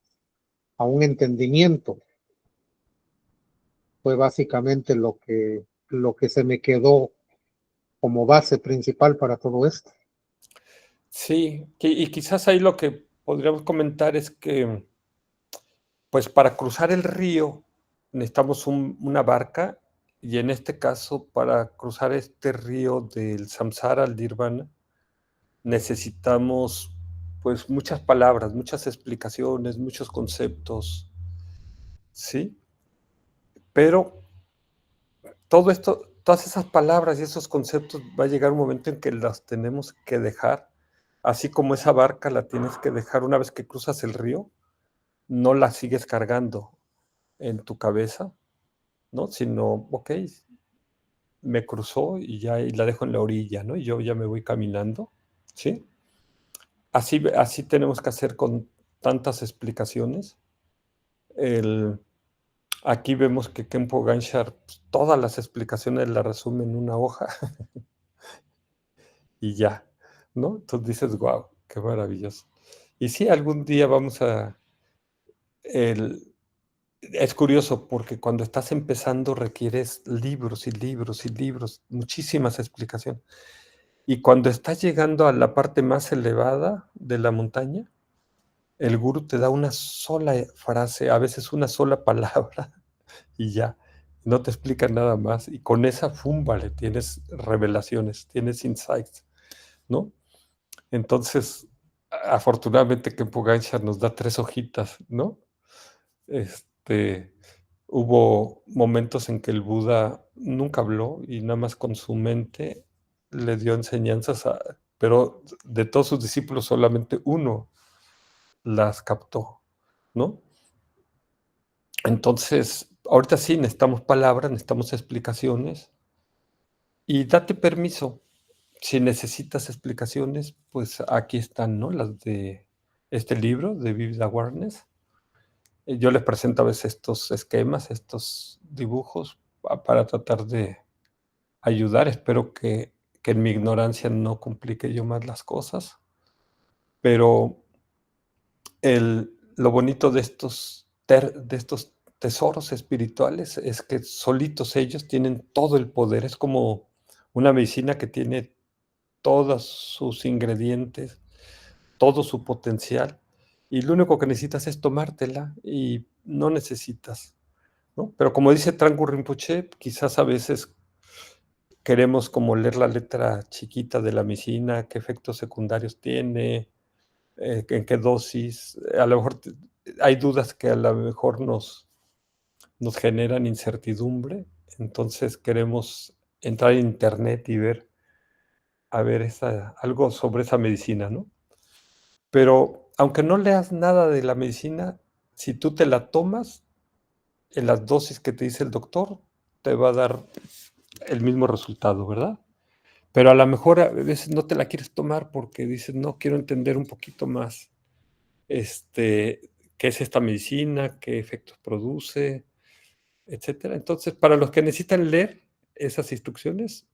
un entendimiento. Fue básicamente lo que se me quedó como base principal para todo esto. Sí, y quizás ahí lo que podríamos comentar es que, pues para cruzar el río necesitamos una barca y en este caso para cruzar este río del samsara al nirvana necesitamos pues muchas palabras, muchas explicaciones, muchos conceptos, ¿sí? Pero todo esto, todas esas palabras y esos conceptos va a llegar un momento en que las tenemos que dejar, así como esa barca la tienes que dejar una vez que cruzas el río, no la sigues cargando en tu cabeza, ¿no? Sino, ok, me cruzó y ya y la dejo en la orilla, ¿no? Y yo ya me voy caminando, ¿sí? Así tenemos que hacer con tantas explicaciones. Aquí vemos que Khenpo Ganshar pues, todas las explicaciones las resume en una hoja y ya, ¿no? Entonces dices, wow, qué maravilloso. Y sí, algún día vamos a... Es curioso porque cuando estás empezando requieres libros y libros y libros, muchísimas explicaciones. Y cuando estás llegando a la parte más elevada de la montaña, el gurú te da una sola frase, a veces una sola palabra y ya, no te explica nada más. Y con esa vale, tienes revelaciones, tienes insights, ¿no? Entonces, afortunadamente Khenpo Ganshar nos da 3 hojitas, ¿no? Hubo momentos en que el Buda nunca habló y nada más con su mente le dio enseñanzas, pero de todos sus discípulos solamente uno las captó, ¿no? Entonces, ahorita sí necesitamos palabras, necesitamos explicaciones y date permiso. Si necesitas explicaciones, pues aquí están, ¿no? Las de este libro de Vivid Awareness. Yo les presento a veces estos esquemas, estos dibujos para tratar de ayudar. Espero que en mi ignorancia no complique yo más las cosas. Pero lo bonito de estos tesoros espirituales es que solitos ellos tienen todo el poder. Es como una medicina que tiene todos sus ingredientes, todo su potencial. Y lo único que necesitas es tomártela y no necesitas, ¿no? Pero como dice Trangu Rinpoche, quizás a veces queremos como leer la letra chiquita de la medicina, qué efectos secundarios tiene, en qué dosis. A lo mejor hay dudas que a lo mejor nos generan incertidumbre, entonces queremos entrar en internet y ver, a ver algo sobre esa medicina, ¿no? Pero aunque no leas nada de la medicina, si tú te la tomas en las dosis que te dice el doctor, te va a dar el mismo resultado, ¿verdad? Pero a lo mejor a veces no te la quieres tomar porque dices, no, quiero entender un poquito más, qué qué es esta medicina, qué efectos produce, etcétera. Entonces, para los que necesitan leer esas instrucciones,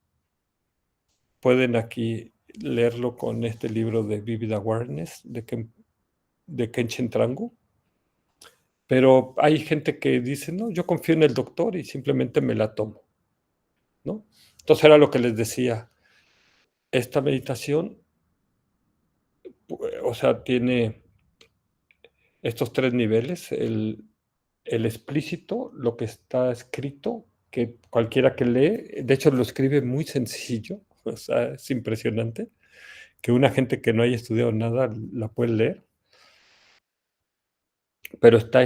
pueden aquí leerlo con este libro de Vivid Awareness de Kenshin Trangu. Pero hay gente que dice, no, yo confío en el doctor y simplemente me la tomo, ¿no? Entonces era lo que les decía. Esta meditación, o sea, tiene estos 3 niveles, el explícito, lo que está escrito, que cualquiera que lee, de hecho lo escribe muy sencillo, o sea, es impresionante, que una gente que no haya estudiado nada la puede leer, pero está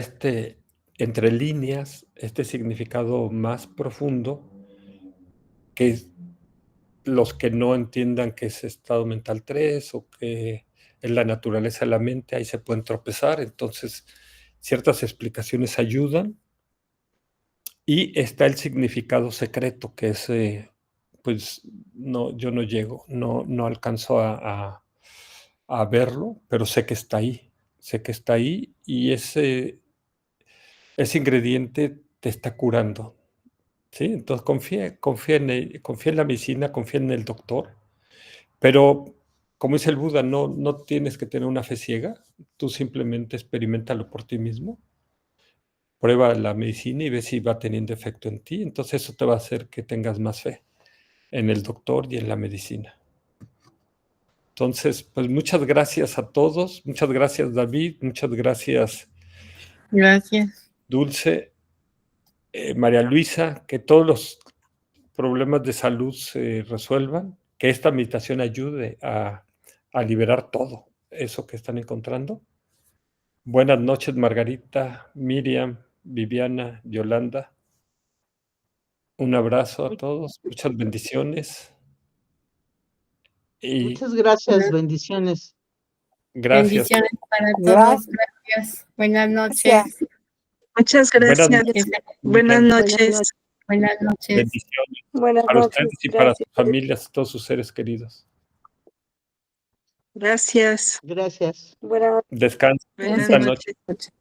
entre líneas, este significado más profundo, que los que no entiendan que es estado mental 3 o que es la naturaleza de la mente, ahí se pueden tropezar, entonces ciertas explicaciones ayudan. Y está el significado secreto, que es, pues, no, yo no llego, no alcanzo a verlo, pero sé que está ahí y ese ingrediente te está curando, ¿sí? Entonces confía en la medicina, confía en el doctor, pero como dice el Buda, no tienes que tener una fe ciega, tú simplemente experiméntalo por ti mismo. Prueba la medicina y ve si va teniendo efecto en ti. Entonces eso te va a hacer que tengas más fe en el doctor y en la medicina. Entonces, pues muchas gracias a todos. Muchas gracias, David. Muchas gracias, Gracias. Dulce. María Luisa, que todos los problemas de salud se resuelvan, que esta meditación ayude a liberar todo eso que están encontrando. Buenas noches, Margarita, Miriam, Viviana, Yolanda. Un abrazo a todos, muchas bendiciones. Y Muchas gracias, bendiciones. gracias. Bendiciones para todos. Gracias. Buenas noches. Muchas Buenas gracias. noches. Buenas noches. Buenas noches. Bendiciones Buenas para noches. ustedes y para Gracias. sus familias, todos sus seres queridos. Gracias. Gracias. Buenas Descansen. Buenas Esta noche. noches.